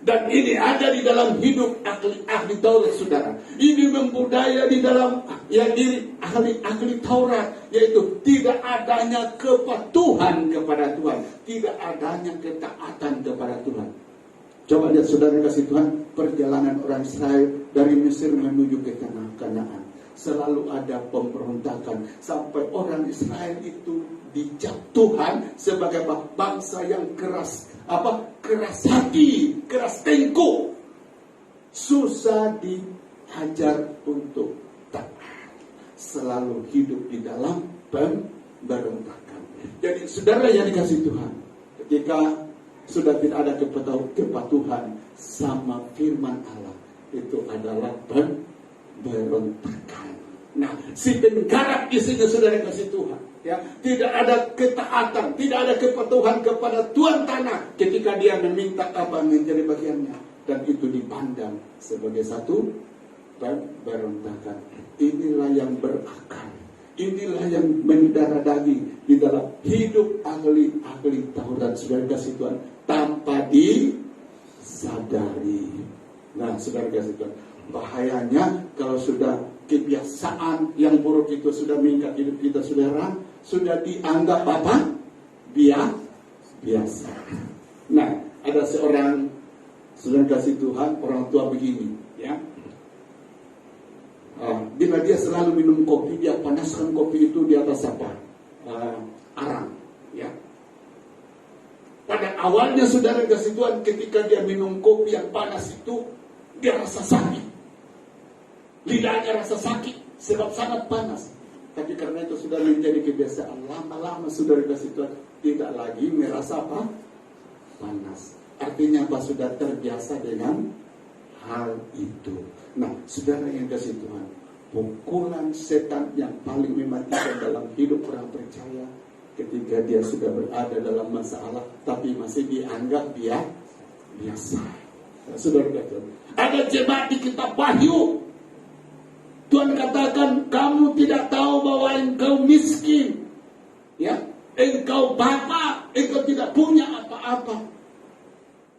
Dan ini ada di dalam hidup ahli Taurat, saudara. Ini membudaya di dalam diri ahli Taurat, yaitu tidak adanya kepatuhan kepada Tuhan, tidak adanya ketaatan kepada Tuhan. Coba lihat saudara kasih Tuhan, perjalanan orang Israel dari Mesir menuju ke tanah Kanaan. Selalu ada pemberontakan sampai orang Israel itu dicap Tuhan sebagai bangsa yang keras hati, keras tengkuk, susah diajar untuk taat, selalu hidup di dalam pemberontakan. Jadi saudara yang dikasih Tuhan, ketika sudah tidak ada kepatuhan sama firman Allah, itu adalah pemberontakan. Nah, si penggarap isinya saudara kasih Tuhan, ya, tidak ada ketaatan, tidak ada kepatuhan kepada tuan tanah ketika dia meminta apa menjadi bagiannya. dan itu dipandang sebagai satu pemberontakan. Inilah yang berakar, inilah yang mendarah daging di dalam hidup ahli Taurat, saudara kasih Tuhan, tanpa disadari. Nah, saudara kasih Tuhan, bahayanya kalau sudah kebiasaan yang buruk itu sudah mengikat hidup kita, saudara, sudah dianggap apa? Biasa. Nah, ada seorang, saudara kasih Tuhan, orang tua begini, ya. Bila dia selalu minum kopi, dia panaskan kopi itu di atas apa? Arang, ya. Pada awalnya, saudara kasih Tuhan, ketika dia minum kopi yang panas itu, dia rasa sakit. Lidahnya rasa sakit sebab sangat panas. Tapi karena itu sudah menjadi kebiasaan, lama-lama saudara kasih Tuhan tidak lagi merasa apa? Panas. Artinya apa? Sudah terbiasa dengan hal itu. Nah, saudara yang kasih Tuhan, pukulan setan yang paling mematikan dalam hidup orang percaya ketika dia sudah berada dalam masalah tapi masih dianggap dia biasa. Nah, saudara kata, ada jemaat di kitab Wahyu, Tuhan katakan, kamu tidak tahu bahwa engkau miskin, ya, engkau bapa, engkau tidak punya apa-apa,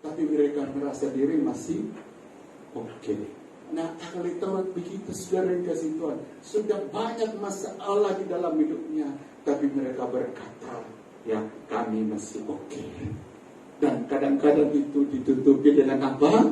tapi mereka merasa diri masih oke. Nah, ahli Taurat begitu, saudara yang kasih Tuhan, sudah banyak masalah di dalam hidupnya, tapi mereka berkata, ya, kami masih oke. Dan kadang-kadang itu ditutupi dengan apa?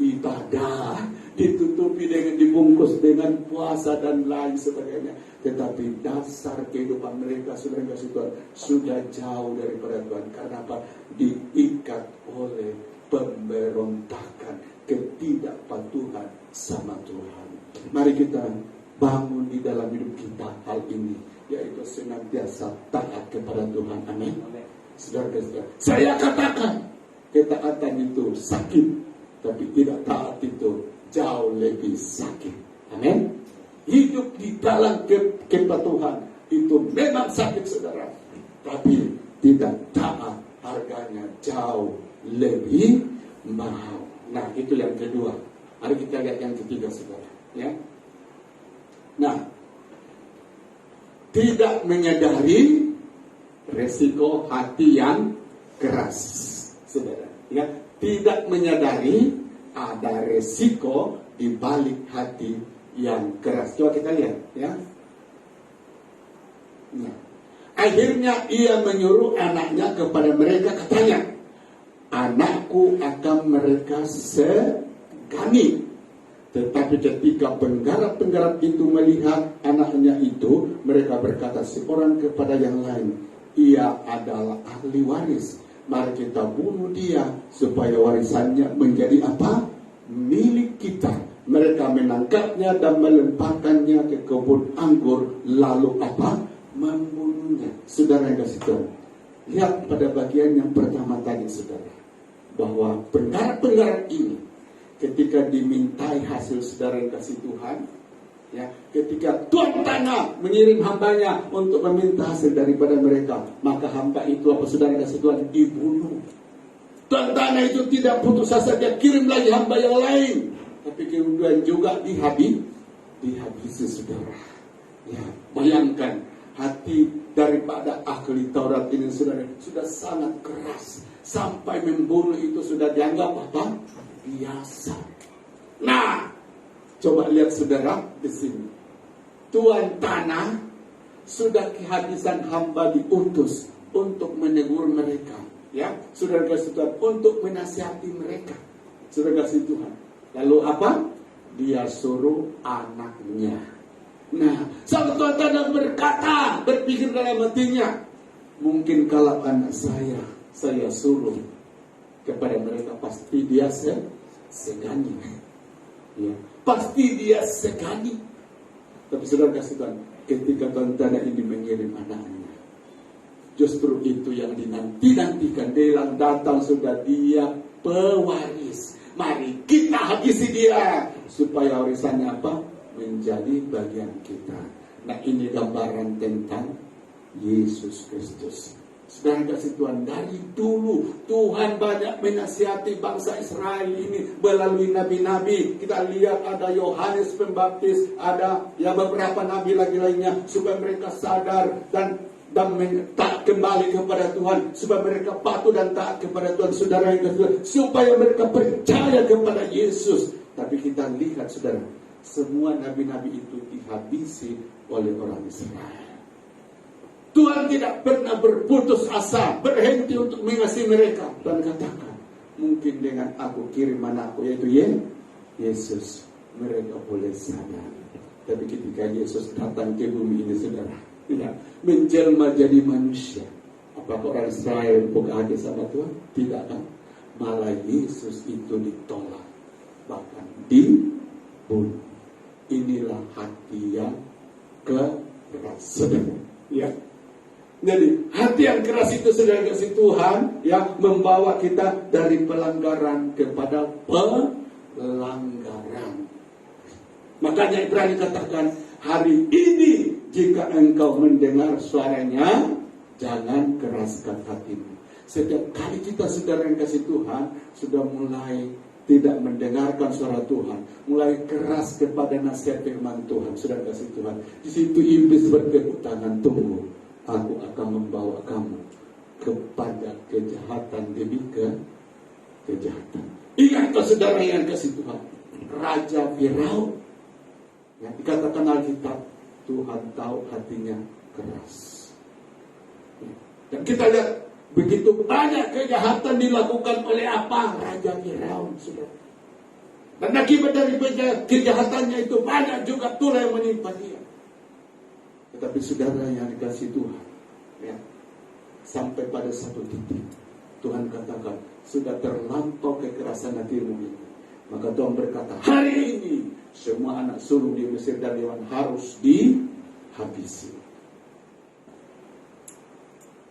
Ibadah, ditutupi dengan dibungkus dengan puasa dan lain sebagainya. Tetapi dasar kehidupan mereka, saudara kasih Tuhan, sudah jauh daripada Tuhan. Karena apa? Diikat oleh pemberontakan, ketidakpatuhan sama Tuhan. Mari kita bangun di dalam hidup kita hal ini, yaitu senantiasa taat kepada Tuhan. Amin. Saudara-saudara, saya katakan ketaatan itu sakit, tapi tidak taat itu jauh lebih sakit. Amin. Hidup di dalam kepatuhan itu memang sakit, saudara, tapi tidak taat harganya jauh lebih mahal. Nah, itu yang kedua. Mari kita lihat yang ketiga, saudara, ya. Nah, tidak menyadari resiko hati yang keras, saudara, ya. Tidak menyadari ada resiko di balik hati yang keras. Coba kita lihat, ya. Nah, akhirnya ia menyuruh anaknya kepada mereka, katanya, anakku akan mereka segani. Tetapi ketika penggarap-penggarap itu melihat anaknya itu, mereka berkata seorang kepada yang lain, ia adalah ahli waris, mari kita bunuh dia supaya warisannya menjadi apa? Milik kita. Mereka menangkapnya dan melemparkannya ke kebun anggur, lalu apa? Membunuhnya. Saudara yang kasih Tuhan, lihat pada bagian yang pertama tadi, saudara, bahwa penggarap-penggarap ini ketika dimintai hasil, saudara yang kasih Tuhan, ya, ketika tuan tanah mengirim hambanya untuk meminta hasil daripada mereka, maka hamba itu apa, saudara yang kasih Tuhan, dibunuh. Tuan tanah itu tidak putus asa, dia kirim lagi hamba yang lain, tapi kemudian juga dihabisi, saudara. Ya, bayangkan hati daripada ahli Taurat ini, saudara, sudah sangat keras sampai membunuh itu sudah dianggap apa? Biasa. Nah, coba lihat, saudara, di sini. Tuan tanah sudah kehabisan hamba diutus untuk menegur mereka, ya, saudara kasih Tuhan, untuk menasihati mereka, saudara kasih Tuhan. Lalu apa? Dia suruh anaknya. Nah, sang tuan tanah berkata, berpikir dalam hatinya, mungkin kalau anak saya suruh kepada mereka, pasti dia segani, ya, pasti dia segani. Tapi saudara kasih Tuhan, ketika tuan tanah ini mengirim anaknya, justru itu yang dinanti-nantikan. Dia datang, sudah dia pewaris. Mari kita habisi dia supaya warisannya apa? Menjadi bagian kita. Nah, ini gambaran tentang Yesus Kristus. Saudara kasih Tuhan, dari dulu Tuhan banyak menasihati bangsa Israel ini melalui nabi-nabi. Kita lihat ada Yohanes Pembaptis, ada ya beberapa nabi lagi lainnya, supaya mereka sadar dan taat kembali kepada Tuhan, supaya mereka patuh dan taat kepada Tuhan, saudara yang kasih, supaya mereka percaya kepada Yesus. Tapi kita lihat, saudara, semua nabi-nabi itu dihabisi oleh orang Israel. Tuhan tidak pernah berputus asa, berhenti untuk mengasihi mereka. Tuhan katakan, mungkin dengan aku kirim anakku, yaitu Yesus, mereka boleh sadar. Tapi ketika Yesus datang ke bumi ini, saudara, ya, menjelma jadi manusia, apakah orang Israel buka hati sama Tuhan? Tidak kan? Malah Yesus itu ditolak, bahkan dibunuh. Inilah hati yang keras, saudara. Ya. Jadi hati yang keras itu, saudara kasih Tuhan, yang membawa kita dari pelanggaran kepada pelanggaran. Makanya Ibrani katakan, hari ini jika engkau mendengar suaranya, jangan keraskan hatimu. Setiap kali kita, saudara yang kasih Tuhan, sudah mulai tidak mendengarkan suara Tuhan, mulai keras kepada nasihat firman Tuhan, saudara kasih Tuhan, di situ iblis bertepuk tangan, tunggu, aku akan membawa kamu kepada kejahatan demi kejahatan. Ingatlah, saudara yang kasih Tuhan, Raja Firaun, yang dikatakan Alkitab, Tuhan tahu hatinya keras. Dan kita lihat begitu banyak kejahatan dilakukan oleh apa? Raja Firaun, saudara. Dan akibat dari kejahatannya itu banyak juga tulah yang menimpa dia. Tetapi saudara yang dikasih Tuhan, ya, sampai pada satu titik Tuhan katakan, sudah terlampau kekerasan hatimu ini. Maka Tuhan berkata, hari ini semua anak sulung di Mesir dan Yaman harus dihabisi.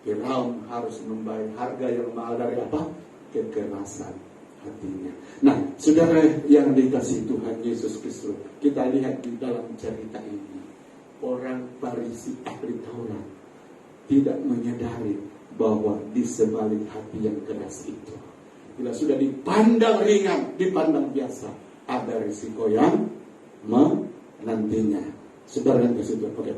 Firaun harus membayar harga yang mahal dari apa? Kekerasan hatinya. Nah, saudara yang dikasih Tuhan Yesus Kristus, kita lihat di dalam cerita ini, orang Farisi ahli Taurat tidak menyadari bahwa di sebalik hati yang keras itu, bila sudah dipandang ringan, dipandang biasa, ada risiko yang menantinya. Saudara yang kasih Tuhan, oke.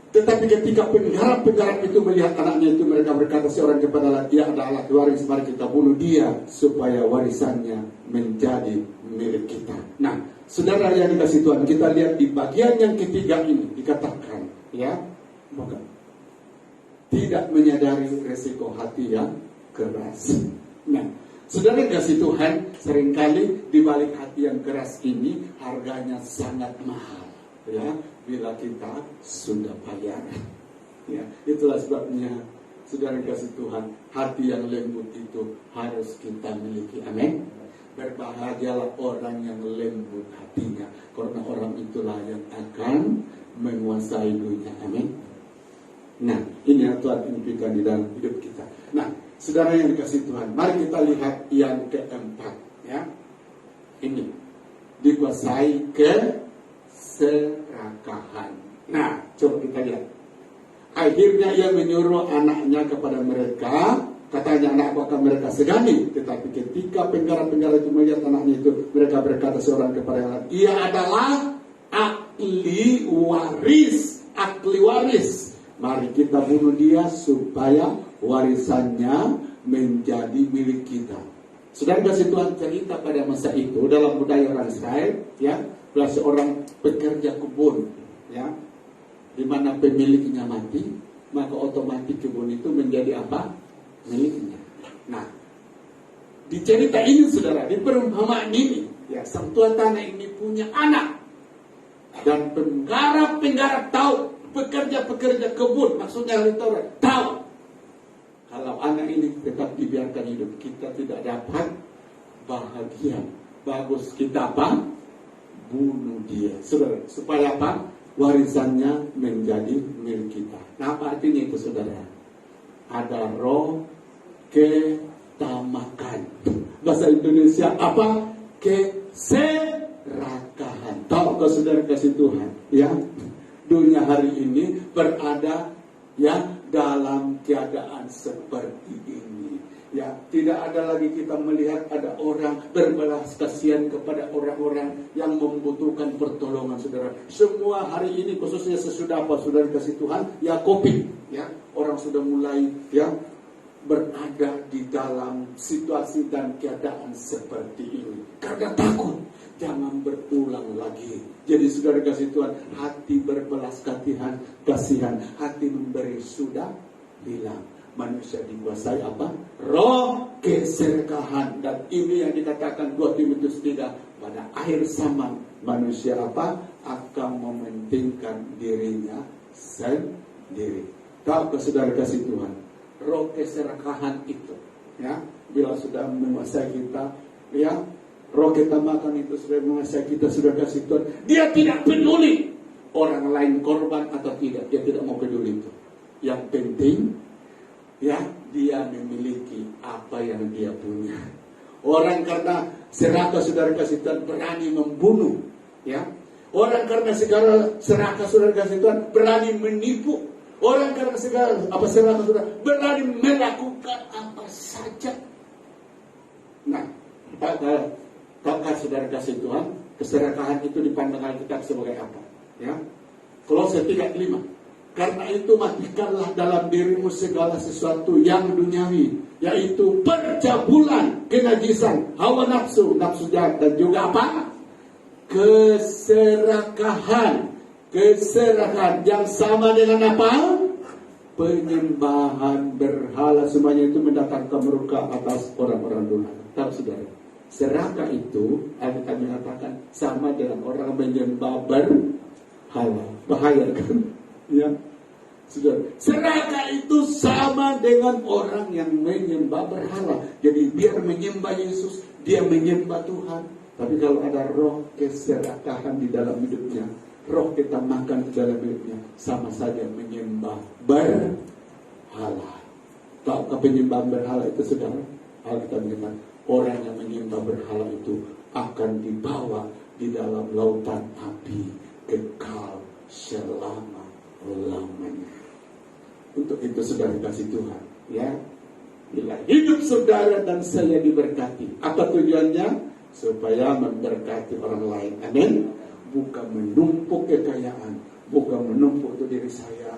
Tetapi ketika penggarap itu melihat anaknya itu, mereka berkata seorang kepada dia adalah waris, mari kita bunuh dia supaya warisannya menjadi milik kita. Nah, saudara yang dikasih Tuhan, kita lihat di bagian yang ketiga ini dikatakan, ya, maka tidak menyadari resiko hati yang keras. Nah, saudara yang dikasih Tuhan, seringkali di balik hati yang keras ini harganya sangat mahal, ya, bila kita sudah bayar. Ya, itulah sebabnya, saudara kasih Tuhan, hati yang lembut itu harus kita miliki. Amin. Berbahagialah orang yang lembut hatinya, karena orang itulah yang akan menguasai dunia. Amin. Nah, ini yang Tuhan impikan di dalam hidup kita. Nah, saudara yang dikasih Tuhan, mari kita lihat yang keempat, ya. Ini dikuasai keserakahan. Nah, coba kita lihat. Akhirnya ia menyuruh anaknya kepada mereka, katanya, anakku akan mereka segani. Tetapi ketika penggarap-penggarap itu melihat anaknya itu, mereka berkata seorang kepada yang lain, ia adalah ahli waris. Mari kita bunuh dia supaya warisannya menjadi milik kita. Saudara kasih Tuhan, cerita pada masa itu dalam budaya orang Israel, ya, bila seorang pekerja kebun, ya, di mana pemiliknya mati, maka otomatis kebun itu menjadi apa? Miliknya. Nah, di cerita ini, saudara, di perumpamaan ini, ya, sang tuan tanah ini punya anak, dan penggarap tahu, pekerja kebun, maksudnya ahli Taurat, tahu kalau anak ini tetap dibiarkan hidup, kita tidak dapat bahagia. Bagus kita apa? Bunuh dia, saudara, supaya apa? Warisannya menjadi milik kita. Nah, apa artinya itu, saudara? Ada roh ketamakan. Bahasa Indonesia apa? Keserakahan. Tahu kau, saudara kasih Tuhan, ya? dunia hari ini berada dalam keadaan seperti ini. Tidak ada lagi kita melihat ada orang berbelas kasihan kepada orang-orang yang membutuhkan pertolongan, saudara. Semua hari ini, khususnya sesudah saudara kasih Tuhan, COVID, orang sudah mulai berada di dalam situasi dan keadaan seperti ini karena takut jangan berulang lagi. Jadi saudara kasih Tuhan, hati berbelas kasihan, hati memberi sudah hilang. Manusia dikuasai apa? Roh keserakahan. Dan ini yang dikatakan 2 Timotius 3, pada akhir zaman manusia apa? Akan mementingkan dirinya sendiri. Tahu ke saudara kasih Tuhan, roh keserakahan itu, bila sudah menguasai kita, roh kita makan itu sudah menguasai kita, sudah kasih Tuhan, dia tidak peduli orang lain korban atau tidak, dia tidak mau peduli itu. Yang penting dia memiliki apa yang dia punya. Orang karena serakah saudara kasih Tuhan berani membunuh, orang karena segala serakah saudara kasih Tuhan berani menipu. Orang karena segala serakah saudara berani melakukan apa saja. Nah, tahukah saudara kasih Tuhan, keserakahan itu dipandang Alkitab sebagai apa? Kolose 3:5. Karena itu matikanlah dalam dirimu segala sesuatu yang duniawi, yaitu percabulan, kenajisan, hawa nafsu, nafsu jahat, dan juga apa? Keserakahan yang sama dengan apa? Penyembahan berhala. Semuanya itu mendatangkan murka atas orang-orang dunia. Tahu saudara, serakah itu Alkitab mengatakan sama dengan orang menyembah berhala. Bahaya kan? Saudara, serakah itu sama dengan orang yang menyembah berhala. Jadi biar menyembah Yesus, dia menyembah Tuhan. Tapi kalau ada roh keserakahan di dalam hidupnya, roh kita makan di dalam hidupnya, sama saja menyembah berhala. Tahukah penyembah berhala itu, saudara? Alkitab mengatakan orang yang menyembah berhala itu akan dibawa di dalam lautan api kekal selama-lamanya. Untuk itu saudara kasih Tuhan, bila hidup saudara dan saya diberkati, apa tujuannya? Supaya memberkati orang lain. Amin. Bukan menumpuk kekayaan, bukan menumpuk untuk diri saya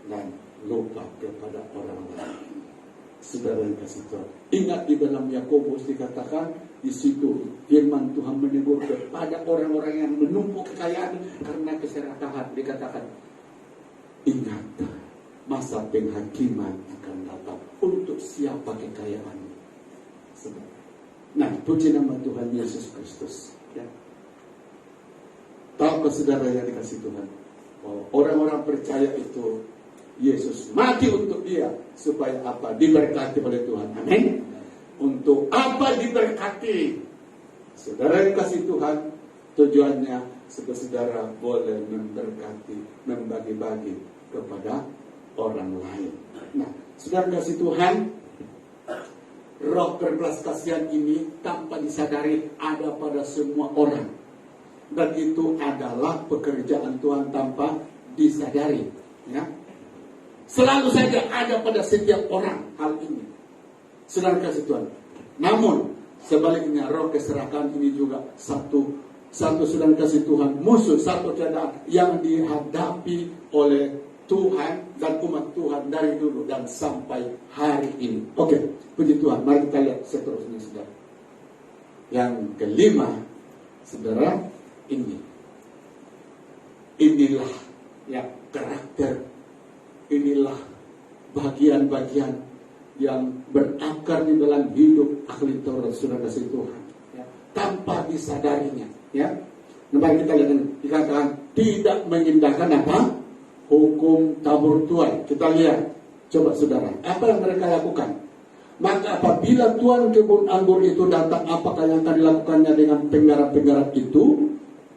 dan lupa kepada orang lain. Saudara yang kasih Tuhan, ingat di dalam Yakobus dikatakan, di situ firman Tuhan menegur kepada orang-orang yang menumpuk kekayaan karena keserakahan. Dikatakan, ingat, masa penghakiman akan datang untuk siapa kekayaannya. Nah, puji nama Tuhan Yesus Kristus. Tahukah saudara yang dikasih Tuhan, orang-orang percaya itu Yesus mati untuk dia supaya apa? Diberkati oleh Tuhan. Amin. Untuk apa diberkati? Saudara yang kasih Tuhan, tujuannya supaya saudara boleh memberkati, membagi-bagi kepada orang lain. Nah, saudara kasih Tuhan, roh berbelas kasihan ini tanpa disadari ada pada semua orang. Dan itu adalah pekerjaan Tuhan tanpa disadari. Selalu saja ada pada setiap orang hal ini. Saudara kasih Tuhan. Namun sebaliknya roh keserakahan ini juga satu saudara kasih Tuhan, musuh, satu keadaan yang dihadapi oleh Tuhan dan umat Tuhan dari dulu dan sampai hari ini. Oke, puji Tuhan. Mari kita lihat seterusnya, saudara. Yang kelima, saudara, inilah karakter, inilah bagian-bagian yang berakar di dalam hidup ahli Taurat, saudara kasih Tuhan, tanpa disadarinya. Mari kita lihat, dikatakan tidak mengindahkan apa? Hukum tabur tuai. Kita lihat, coba saudara, apa yang mereka lakukan? Maka apabila tuan kebun anggur itu datang, apakah yang akan dilakukannya dengan penggarap-penggarap itu?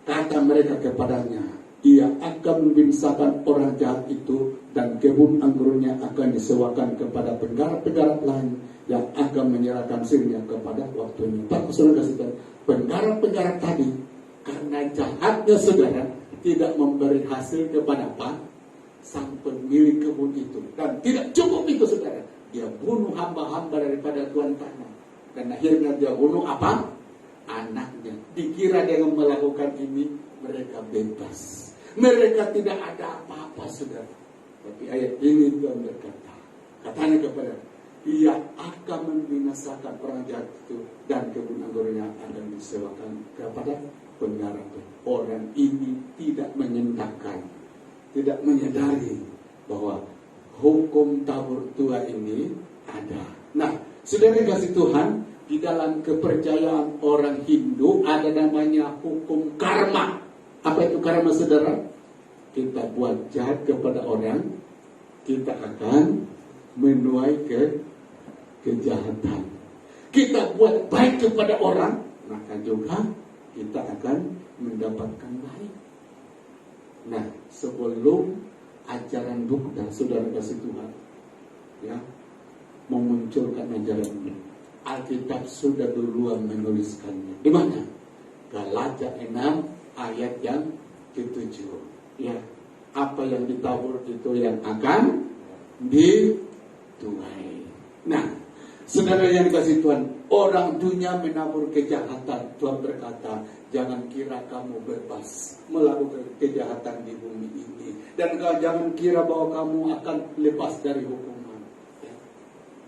Kata mereka kepadanya, ia akan membinasakan orang jahat itu, dan kebun anggurnya akan disewakan kepada penggarap-penggarap lain yang akan menyerahkan sirnya kepada waktunya. Pak saudara kasih tahu, penggarap-penggarap tadi karena jahatnya saudara, tidak memberi hasil kepada apa? Sang pemilik kebun itu. Dan tidak cukup itu saudara, dia bunuh hamba-hamba daripada tuan tanah. Dan akhirnya dia bunuh apa? Anaknya. Dikira dengan melakukan ini mereka bebas, mereka tidak ada apa-apa saudara. Tapi ayat ini Tuhan berkata, katanya kepada ia akan membinasakan orang jahat itu, dan kebun anggurnya akan disewakan kepada penggarap. Orang ini tidak menyendakkan, tidak menyadari bahwa hukum tabur tua ini ada. Nah, saudara kasih Tuhan, di dalam kepercayaan orang Hindu ada namanya hukum karma. Apa itu karma saudara? Kita buat jahat kepada orang, kita akan menuai kejahatan. Kita buat baik kepada orang, maka juga kita akan mendapatkan baik. Nah, sebelum ajaran Buddha, saudara kasih Tuhan, ya, memunculkan ajaran ini, Alkitab sudah duluan menuliskannya. Di mana? Galatia 6 ayat yang ke-7. Ya, apa yang ditabur itu yang akan dituai. Nah, saudara yang dikasih Tuhan, orang dunia menabur kejahatan. Tuhan berkata, jangan kira kamu bebas melakukan kejahatan di bumi ini, dan jangan kira bahwa kamu akan lepas dari hukuman. Ya.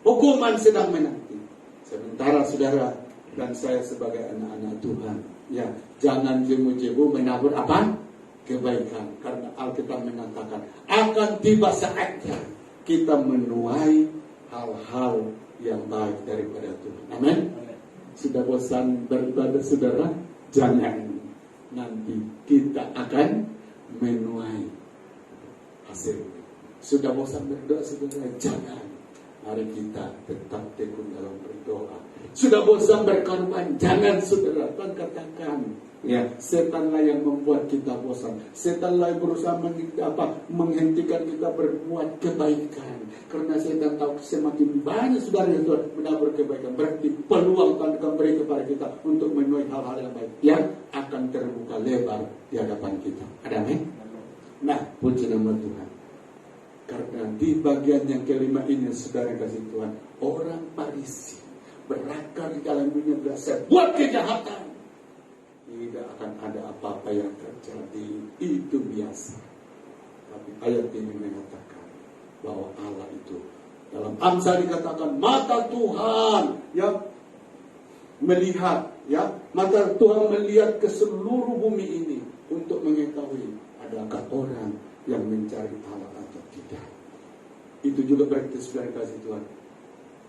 Hukuman sedang menanti. Sementara saudara dan saya sebagai anak-anak Tuhan, ya, jangan jemu-jemu menabur apa? Kebaikan. Karena Alkitab mengatakan akan tiba saatnya kita menuai hal-hal yang baik daripada Tuhan. Amin. Sudah bosan beribadah saudara? Jangan. Nanti kita akan menuai hasil. Sudah bosan berdoa saudara? Jangan. Mari kita tetap tekun dalam berdoa. Sudah bosan berkorban? Jangan saudara. Tuhan katakan, ya, setanlah yang membuat kita bosan. Setanlah yang berusaha menghentikan kita berbuat kebaikan. Karena setan tahu semakin banyak saudara yang Tuhan menabur kebaikan, berarti peluang Tuhan akan beri kepada kita untuk menuai hal-hal yang baik yang akan terbuka lebar di hadapan kita. Ada amin? Nah, puji nama Tuhan. Karena di bagian yang kelima ini saudara kasih Tuhan, orang Farisi berakar di dalam dunia berasa buat kejahatan. Tidak akan ada apa-apa yang terjadi, itu biasa. Tapi ayat ini mengatakan bahwa Allah itu, dalam Amsal dikatakan mata Tuhan yang melihat, ya, mata Tuhan melihat ke seluruh bumi ini untuk mengetahui adakah orang yang mencari Allah atau tidak. Itu juga berarti saudara kasih Tuhan,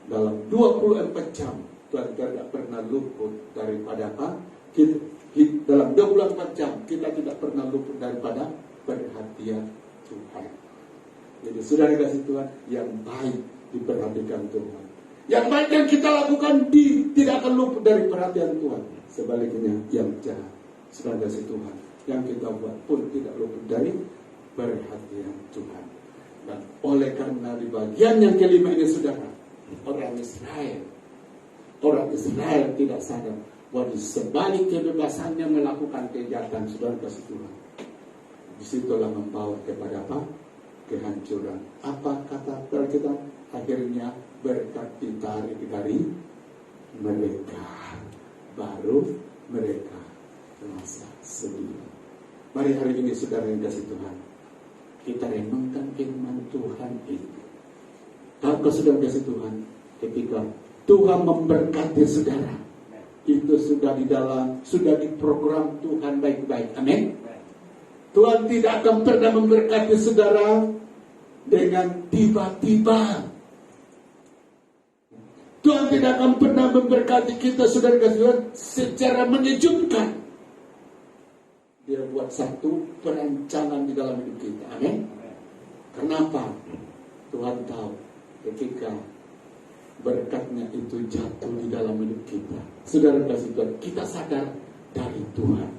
dalam 24 jam Tuhan tidak pernah luput daripada apa? Dalam 24 jam kita tidak pernah luput daripada perhatian Tuhan. Jadi saudara kasih Tuhan, yang baik diperhatikan Tuhan. Yang baik yang kita lakukan tidak akan luput dari perhatian Tuhan. Sebaliknya yang jahat, saudara kasih Tuhan, yang kita buat pun tidak luput dari perhatian Tuhan. Dan oleh karena di bagian yang kelima ini saudara, orang Israel tidak sadar bahwa di sebalik kebebasannya melakukan kejahatan, saudara kasih Tuhan, disitulah membawa kepada apa? Kehancuran. Apa kata kita? Akhirnya berkat ditarik dari mereka, baru mereka merasa sedih. Mari hari ini saudara yang kasih Tuhan, kita renungkan firman Tuhan ini. Tahukah saudara kasih Tuhan, ketika Tuhan memberkati saudara, itu sudah diprogram Tuhan baik-baik. Amin. Tuhan tidak akan pernah memberkati saudara dengan tiba-tiba. Tuhan tidak akan pernah memberkati kita saudara Tuhan secara mengejutkan. Dia buat satu perancangan di dalam hidup kita. Amin. Kenapa? Tuhan tahu ketika berkatnya itu jatuh di dalam hidup kita, saudara kasih Tuhan, kita sadar dari Tuhan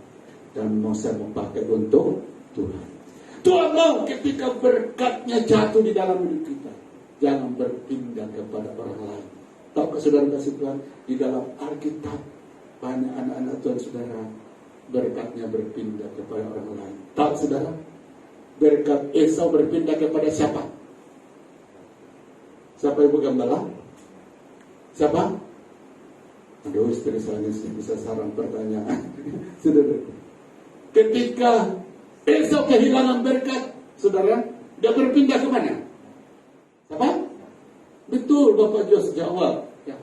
dan mau saya memakai untuk Tuhan. Tuhan mau ketika berkatnya jatuh di dalam hidup kita, jangan berpindah kepada orang lain. Tahu saudara kasih Tuhan, di dalam Alkitab banyak anak-anak Tuhan saudara berkatnya berpindah kepada orang lain. Tahu saudara? Berkat Esau berpindah kepada siapa? Siapa ibu gembala? Siapa? Aduh, istri saya bisa sarang pertanyaan. Saudara, ketika Esau kehilangan berkat, saudara, dia berpindah ke mana? Siapa? Betul, Bapak Jos jawab. Ya.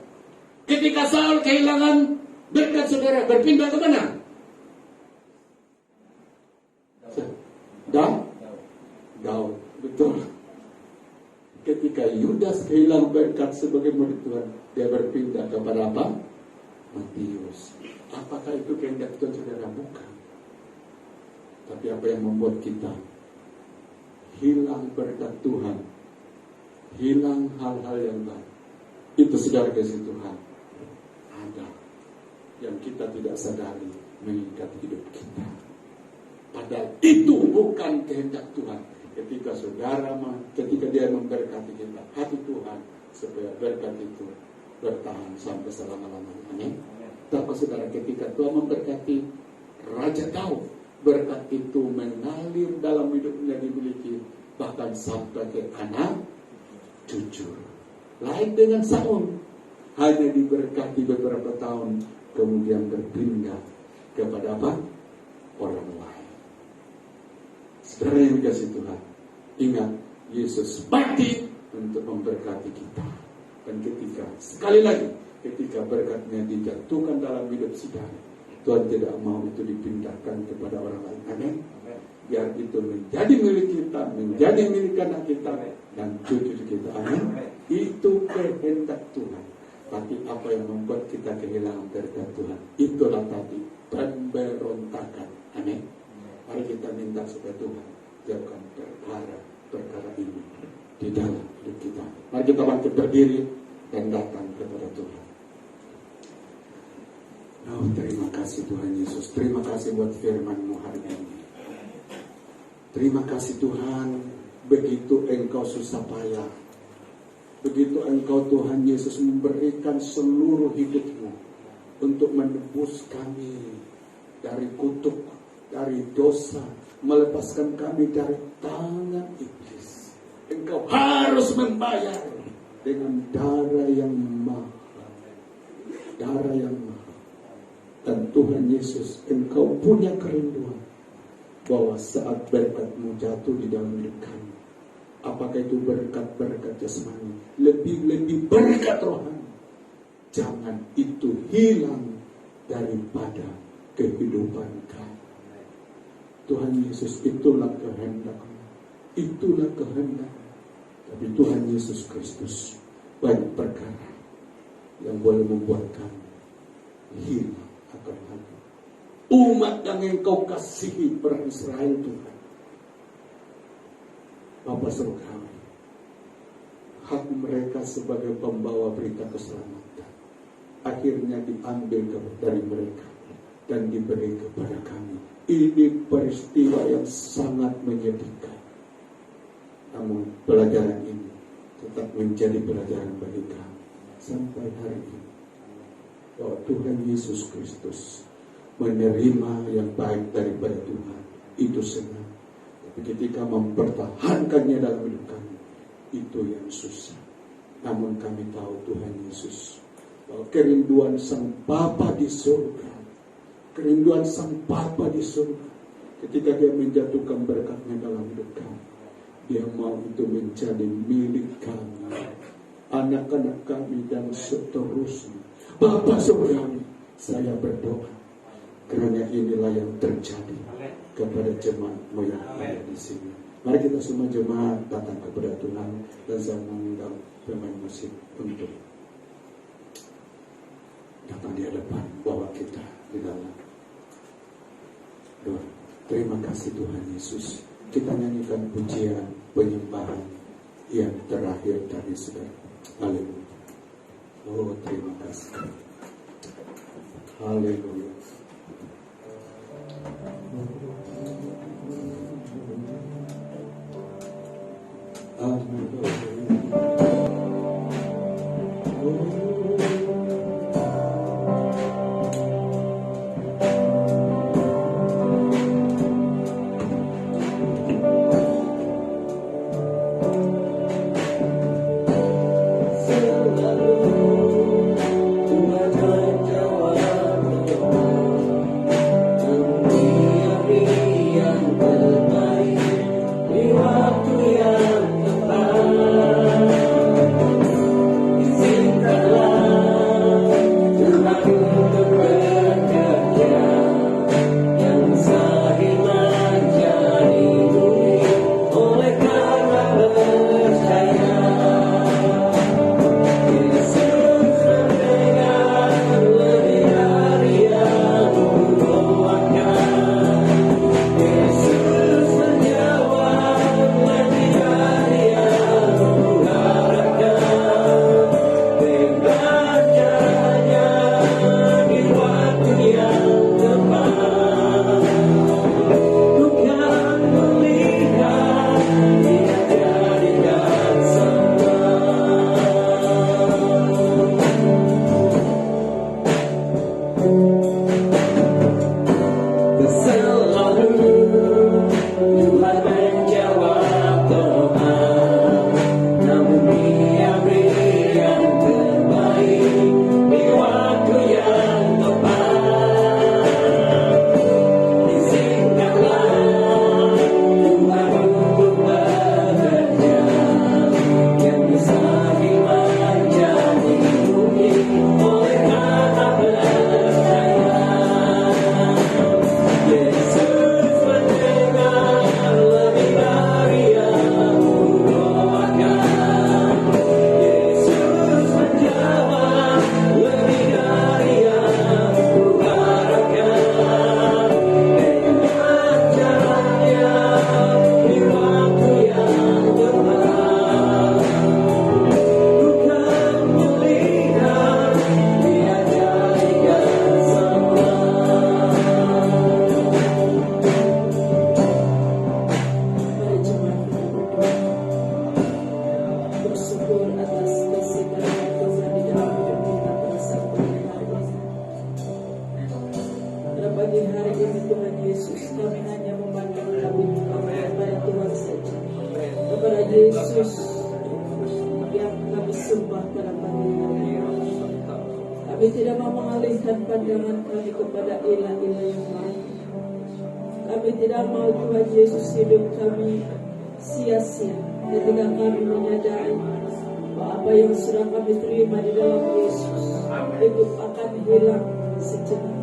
Ketika Saul kehilangan berkat, saudara, berpindah ke mana? Daud. Betul. Ketika Yudas kehilangan berkat sebagai murid Tuhan, dia berpindah kepada apa? Matius. Apakah itu kehendak Tuhan, saudara? Bukan. Tapi apa yang membuat kita hilang berkat Tuhan, hilang hal-hal yang baik, itu saudara kasih Tuhan ada yang kita tidak sadari mengikat hidup kita. Padahal itu bukan kehendak Tuhan. Ketika ketika dia memberkati kita, hati Tuhan supaya berkat itu bertahan sampai selama-lamanya. Amin. Tapi saudara, ketika Tuhan memberkati Raja Daud, berkat itu mengalir dalam hidupnya, dimiliki bahkan sampai ke anak cucu. Lain dengan Saul, hanya diberkati beberapa tahun, kemudian berpindah kepada apa? Orang lain. Saudara yang dikasih Tuhan, ingat, Yesus mati untuk memberkati kita. Dan sekali lagi, ketika berkatnya dijatuhkan dalam hidup saudara, Tuhan tidak mau itu dipindahkan kepada orang lain. Amin. Biar itu menjadi milik kita, menjadi milik anak kita dan cucu kita. Amin. Itu kehendak Tuhan. Tapi apa yang membuat kita kehilangan berkat Tuhan? Itulah tadi pemberontakan. Amin. Mari kita minta supaya Tuhan jauhkan perkara ini di dalam hidup kita. Mari kita bangkit berdiri dan datang kepada Tuhan. Oh, terima kasih Tuhan Yesus. Terima kasih buat firman-Mu hari ini. Terima kasih Tuhan, begitu Engkau susah payah, begitu Engkau Tuhan Yesus memberikan seluruh hidup-Mu untuk menebus kami dari kutuk, dari dosa, melepaskan kami dari tangan iblis. Engkau harus membayar dengan darah yang mahal. Darah yang mahal. Dan Tuhan Yesus, Engkau punya kerinduan bahwa saat berkat-Mu jatuh di dalam hidup kami, apakah itu berkat-berkat jasmani, lebih-lebih berkat rohani, jangan itu hilang daripada kehidupan kami. Tuhan Yesus, itulah kehendak-Mu, itulah kehendak. Tapi Tuhan Yesus Kristus, banyak perkara yang boleh membuat kami hilang akan hati umat yang Engkau kasihi, orang Israel Tuhan. Bapa Surgawi, hak mereka sebagai pembawa berita keselamatan akhirnya diambil dari mereka dan diberi kepada kami. Ini peristiwa yang sangat menyedihkan. Namun pelajaran ini tetap menjadi pelajaran bagi kami sampai hari ini, bahwa Tuhan Yesus Kristus menerima yang baik daripada Tuhan itu senang. Tapi ketika mempertahankannya dalam hidup kami, itu yang susah. Namun kami tahu Tuhan Yesus, bahwa kerinduan Sang Bapa di surga, kerinduan Sang Bapa di surga, ketika Dia menjatuhkan berkat-Nya dalam hidup kami, Dia mau itu menjadi milik kami, anak-anak kami dan seterusnya. Bapa Surgawi, saya berdoa karena inilah yang terjadi kepada jemaat-Mu yang ada di sini. Mari kita semua jemaat datang kepada Tuhan, dan saya mengundang pemain musik untuk datang di hadapan, bawa kita di dalam doa. Terima kasih Tuhan Yesus. Kita nyanyikan pujian penyembahan yang terakhir tadi, saudara. Haleluya. Oh, terima kasih. Haleluya. Yesus yang kami sembah pada pagi hari ini. Kami tidak mau mengalihkan pandangan kami kepada ilah-ilah yang lain. Kami tidak mau Tuhan Yesus hidup kami sia-sia ketika kami menyadari bahwa apa yang sudah kami terima di dalam Yesus itu akan hilang sejenak.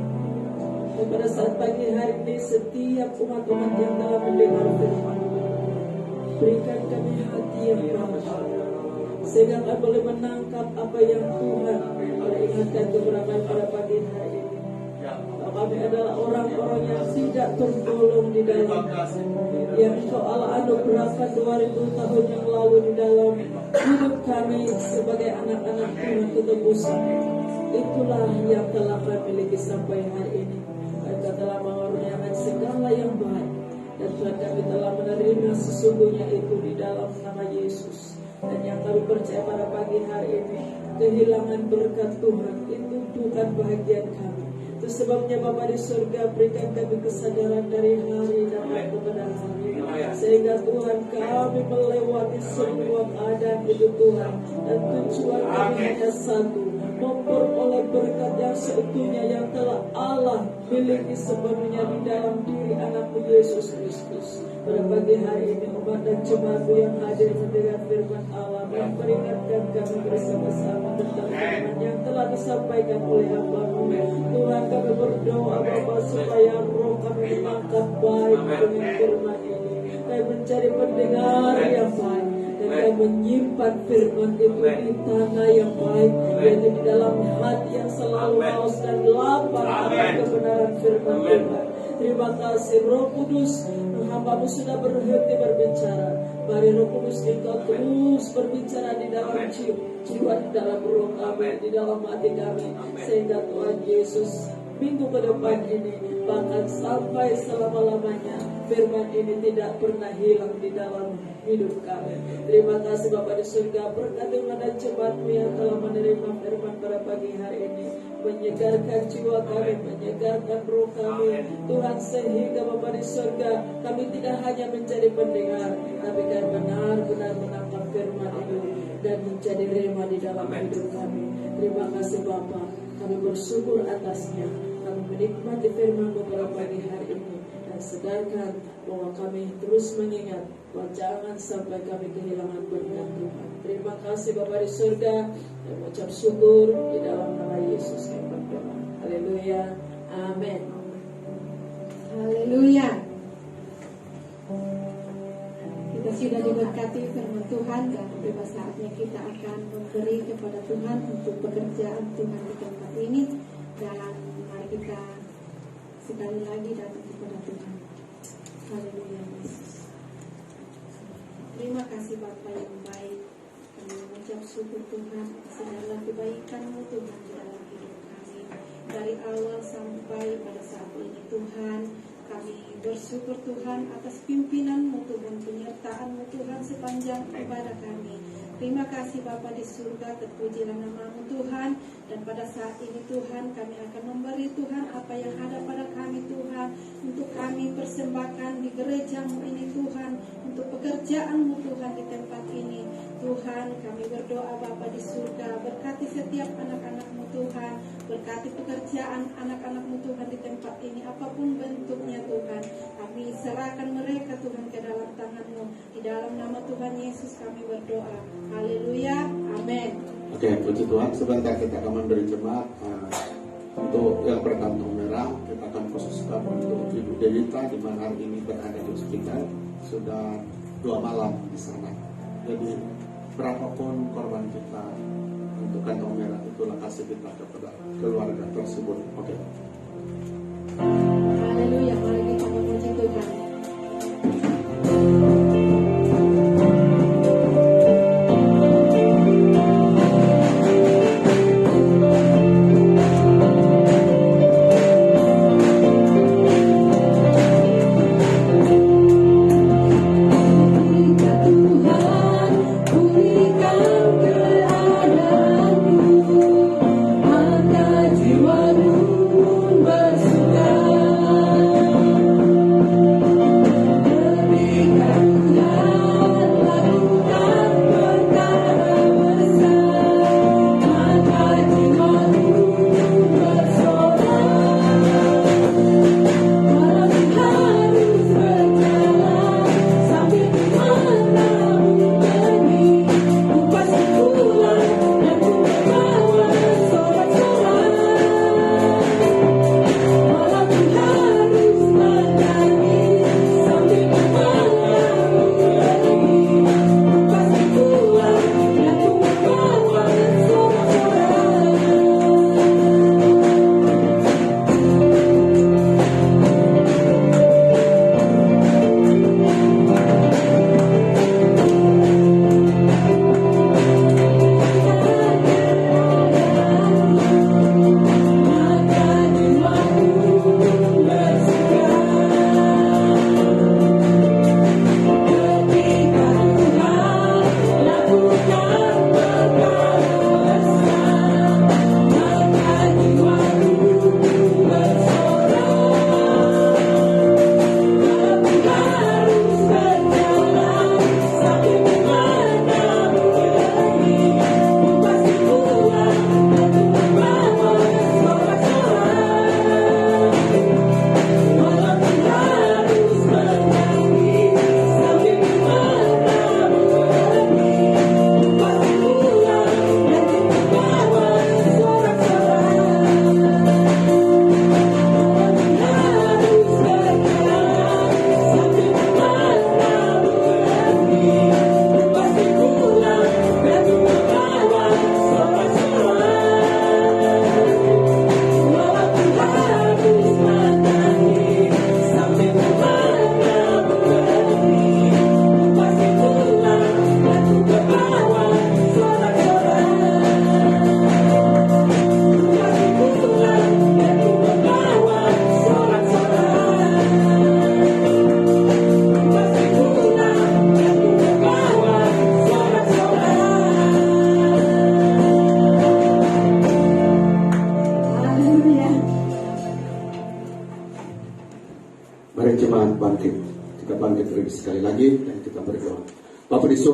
Dan pada saat pagi hari ini setiap umat-umat yang telah mendengar firman, berikan kami hati yang baik sehingga kami boleh menangkap apa yang Tuhan ingatkan kepada kami pada pagi hari ini. Kami adalah orang-orang yang tidak tergolong di dalam yang Engkau Allah anugerahkan 2000 tahun yang lalu di dalam hidup kami sebagai anak-anak Tuhan ketebusan. Itulah yang telah kami miliki sampai hari ini. Engkau telah mengaruniakan segala yang baik, dan Tuhan kami telah menerima sesungguhnya itu di dalam nama Yesus. Dan yang kami percaya pada pagi hari ini, kehilangan berkat Tuhan itu bukan bahagian kami. Itu sebabnya Bapa di surga, berikan kami kesadaran dari hari dan kepada hari, sehingga Tuhan kami melewati semua keadaan hidup Tuhan, dan tujuan kami hanya satu, memperoleh berkat yang seutuhnya yang telah Allah miliki sepenuhnya di dalam diri anakmu Yesus Kristus. Pada pagi hari ini umat dan jemaatmu yang hadir mendengar firman Allah yang peringatkan kami bersama-sama tentang firman yang telah disampaikan oleh hamba-Mu. Tuhan kami berdoa Bapa supaya roh kami menangkap baik dengan firman ini. Kami mencari pendengar yang baik dan kami menyimpan firman itu di tanah yang baik, yaitu di dalam hati yang selalu haus dan lapar akan kebenaran firman Tuhan. Terima kasih Roh Kudus, hamba-Mu sudah berhenti berbicara. Mari Roh Kudus Engkau terus berbicara di dalam jiwa, di dalam roh kami, di dalam hati kami, sehingga Tuhan Yesus minggu ke depan ini, bahkan sampai selama-lamanya, firman ini tidak pernah hilang di dalam hidup kami. Terima kasih Bapa di surga, berkati pada jemaat-Mu yang telah menerima firman pada pagi hari ini, menyegarkan jiwa kami, menyegarkan roh kami Tuhan, sehingga Bapa di surga kami tidak hanya menjadi pendengar, tapi kami benar-benar menangkap firman itu dan menjadi rema di dalam hidup kami. Terima kasih Bapa, kami bersyukur atasnya. Kami menikmati firman-Mu pada pagi hari ini, dan sedangkan bahwa kami terus mengingat bahwa jangan sampai kami kehilangan berkat Tuhan. Terima kasih Bapa di surga, dan mengucap syukur di dalam nama Yesus kami berdoa. Haleluya, amin. Haleluya. Kita sudah diberkati firman Tuhan, dan tiba saatnya kita akan memberi kepada Tuhan untuk pekerjaan Tuhan di tempat ini. Dan mari kita sekali lagi datang kepada Tuhan. Haleluya Yesus. Terima kasih Bapa yang baik. Kami mengucap syukur Tuhan atas segala kebaikan-Mu Tuhan di dalam hidup kami. Dari awal sampai pada saat ini Tuhan, kami bersyukur Tuhan atas pimpinan-Mu Tuhan, penyertaan-Mu Tuhan sepanjang ibadah kami. Terima kasih Bapa di surga, terpujilah nama-Mu Tuhan. Dan pada saat ini Tuhan, kami akan memberi Tuhan apa yang ada pada kami Tuhan, untuk kami persembahkan di gereja-Mu ini Tuhan, untuk pekerjaan-Mu Tuhan di tempat ini Tuhan. Kami berdoa Bapa di surga, berkati setiap anak-anak-Mu Tuhan, berkati pekerjaan anak-anak-Mu Tuhan di tempat ini, apapun bentuknya Tuhan. Kami serahkan mereka Tuhan ke dalam tangan-Mu. Di dalam nama Tuhan Yesus kami berdoa. Haleluya, amin. Oke, puji Tuhan. Sebentar kita akan memberi jemaat untuk yang berkantong merah. Kita akan khususkan untuk Ibu Delita, di mana hari ini berada di hospital, sudah 2 malam di sana. Jadi berapapun korban kita untuk kantong merah, itulah kasih kita kepada keluarga tersebut. Oke. Haleluya, mari kita memuji Tuhan. Jiwaku pun bersuka.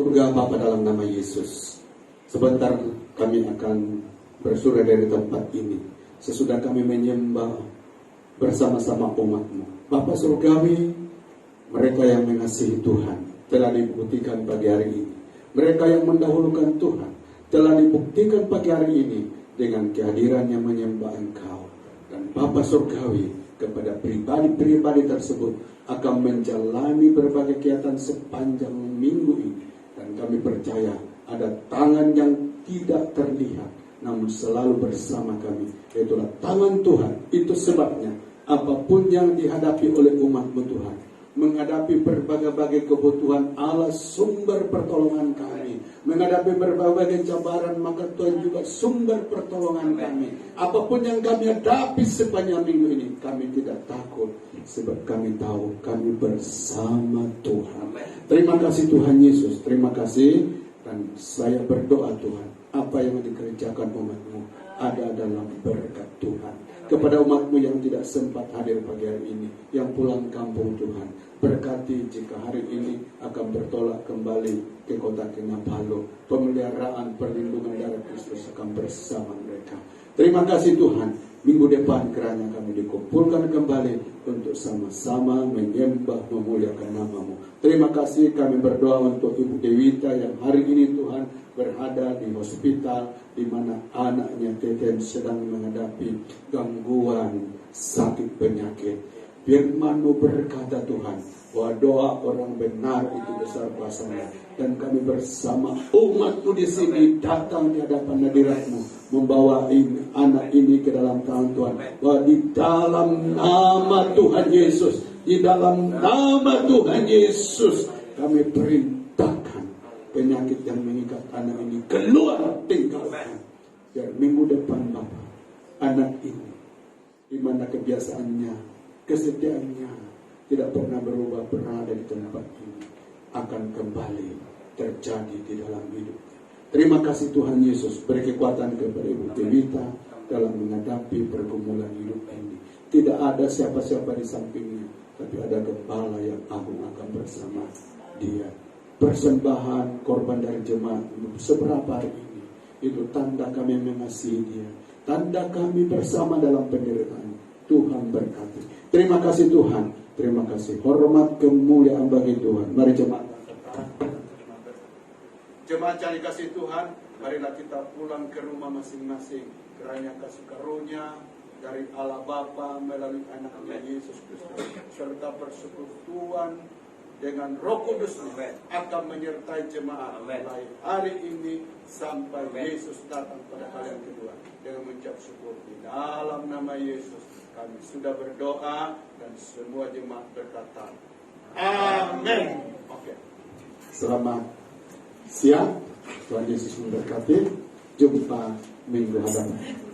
surga Bapa dalam nama Yesus. Sebentar kami akan bersurat dari tempat ini. Sesudah kami menyembah bersama-sama umat-Mu. Bapa surgawi, mereka yang mengasihi Tuhan telah dibuktikan pagi hari ini. Mereka yang mendahulukan Tuhan telah dibuktikan pagi hari ini dengan kehadiran yang menyembah Engkau. Dan Bapa surgawi, kepada pribadi-pribadi tersebut akan menjalani berbagai kegiatan sepanjang minggu ini. Dan kami percaya ada tangan yang tidak terlihat namun selalu bersama kami, yaitulah tangan Tuhan. Itu sebabnya apapun yang dihadapi oleh umat-Mu Tuhan, menghadapi berbagai kebutuhan Allah sumber pertolongan kami, menghadapi berbagai cabaran, maka Tuhan juga sumber pertolongan kami. Apapun yang kami hadapi sepanjang minggu ini, kami tidak takut, sebab kami tahu kami bersama Tuhan. Terima kasih Tuhan Yesus, terima kasih. Dan saya berdoa Tuhan, apa yang dikerjakan umat-Mu ada dalam berkat Tuhan. Kepada umat-Mu yang tidak sempat hadir pagi hari ini, yang pulang kampung Tuhan, berkati jika hari ini akan bertolak kembali ke kota Kinabalu. Pemeliharaan perlindungan darah Kristus akan bersama mereka. Terima kasih Tuhan, minggu depan kiranya kami dikumpulkan kembali untuk sama-sama menyembah memuliakan nama-Mu. Terima kasih, kami berdoa untuk Ibu Dewita yang hari ini Tuhan berada di hospital, di mana anaknya Teten sedang menghadapi gangguan sakit penyakit. Firman-Mu berkata Tuhan, bahwa doa orang benar itu besar kuasanya. Dan kami bersama umat-Mu di sini datang di hadapan hadirat-Mu, membawa anak ini ke dalam tangan Tuhan. Bahwa di dalam nama Tuhan Yesus, di dalam nama Tuhan Yesus, kami perintahkan penyakit yang mengikat anak ini keluar, tinggalkan. Dan minggu depan Bapak, anak ini, di mana kebiasaannya, kesetiaannya tidak pernah berubah, berada di tempat ini, akan kembali terjadi di dalam hidupnya. Terima kasih Tuhan Yesus, beri kekuatan kepada Ibu Dewita dalam menghadapi pergumulan hidup ini. Tidak ada siapa-siapa di sampingnya, tapi ada Gembala yang agung akan bersama dia. Persembahan korban dari jemaat seberapa hari ini, itu tanda kami mengasihi dia, tanda kami bersama dalam penderitaan. Tuhan berkati. Terima kasih Tuhan, terima kasih. Hormat kemuliaan bagi Tuhan. Mari jemaat. Jemaat yang dikasih Tuhan, marilah kita pulang ke rumah masing-masing. Kiranya kasih karunia dari Allah Bapa melalui anaknya Yesus Kristus, serta persekutuan dengan Roh Kudus akan menyertai jemaat mulai hari ini sampai Yesus datang pada kalian kedua. Dengan mengucap syukur di dalam nama Yesus kami sudah berdoa, dan semua jemaat berkata amin. Oke. Selamat siang, Tuhan Yesus memberkati. Jumpa minggu hadapan.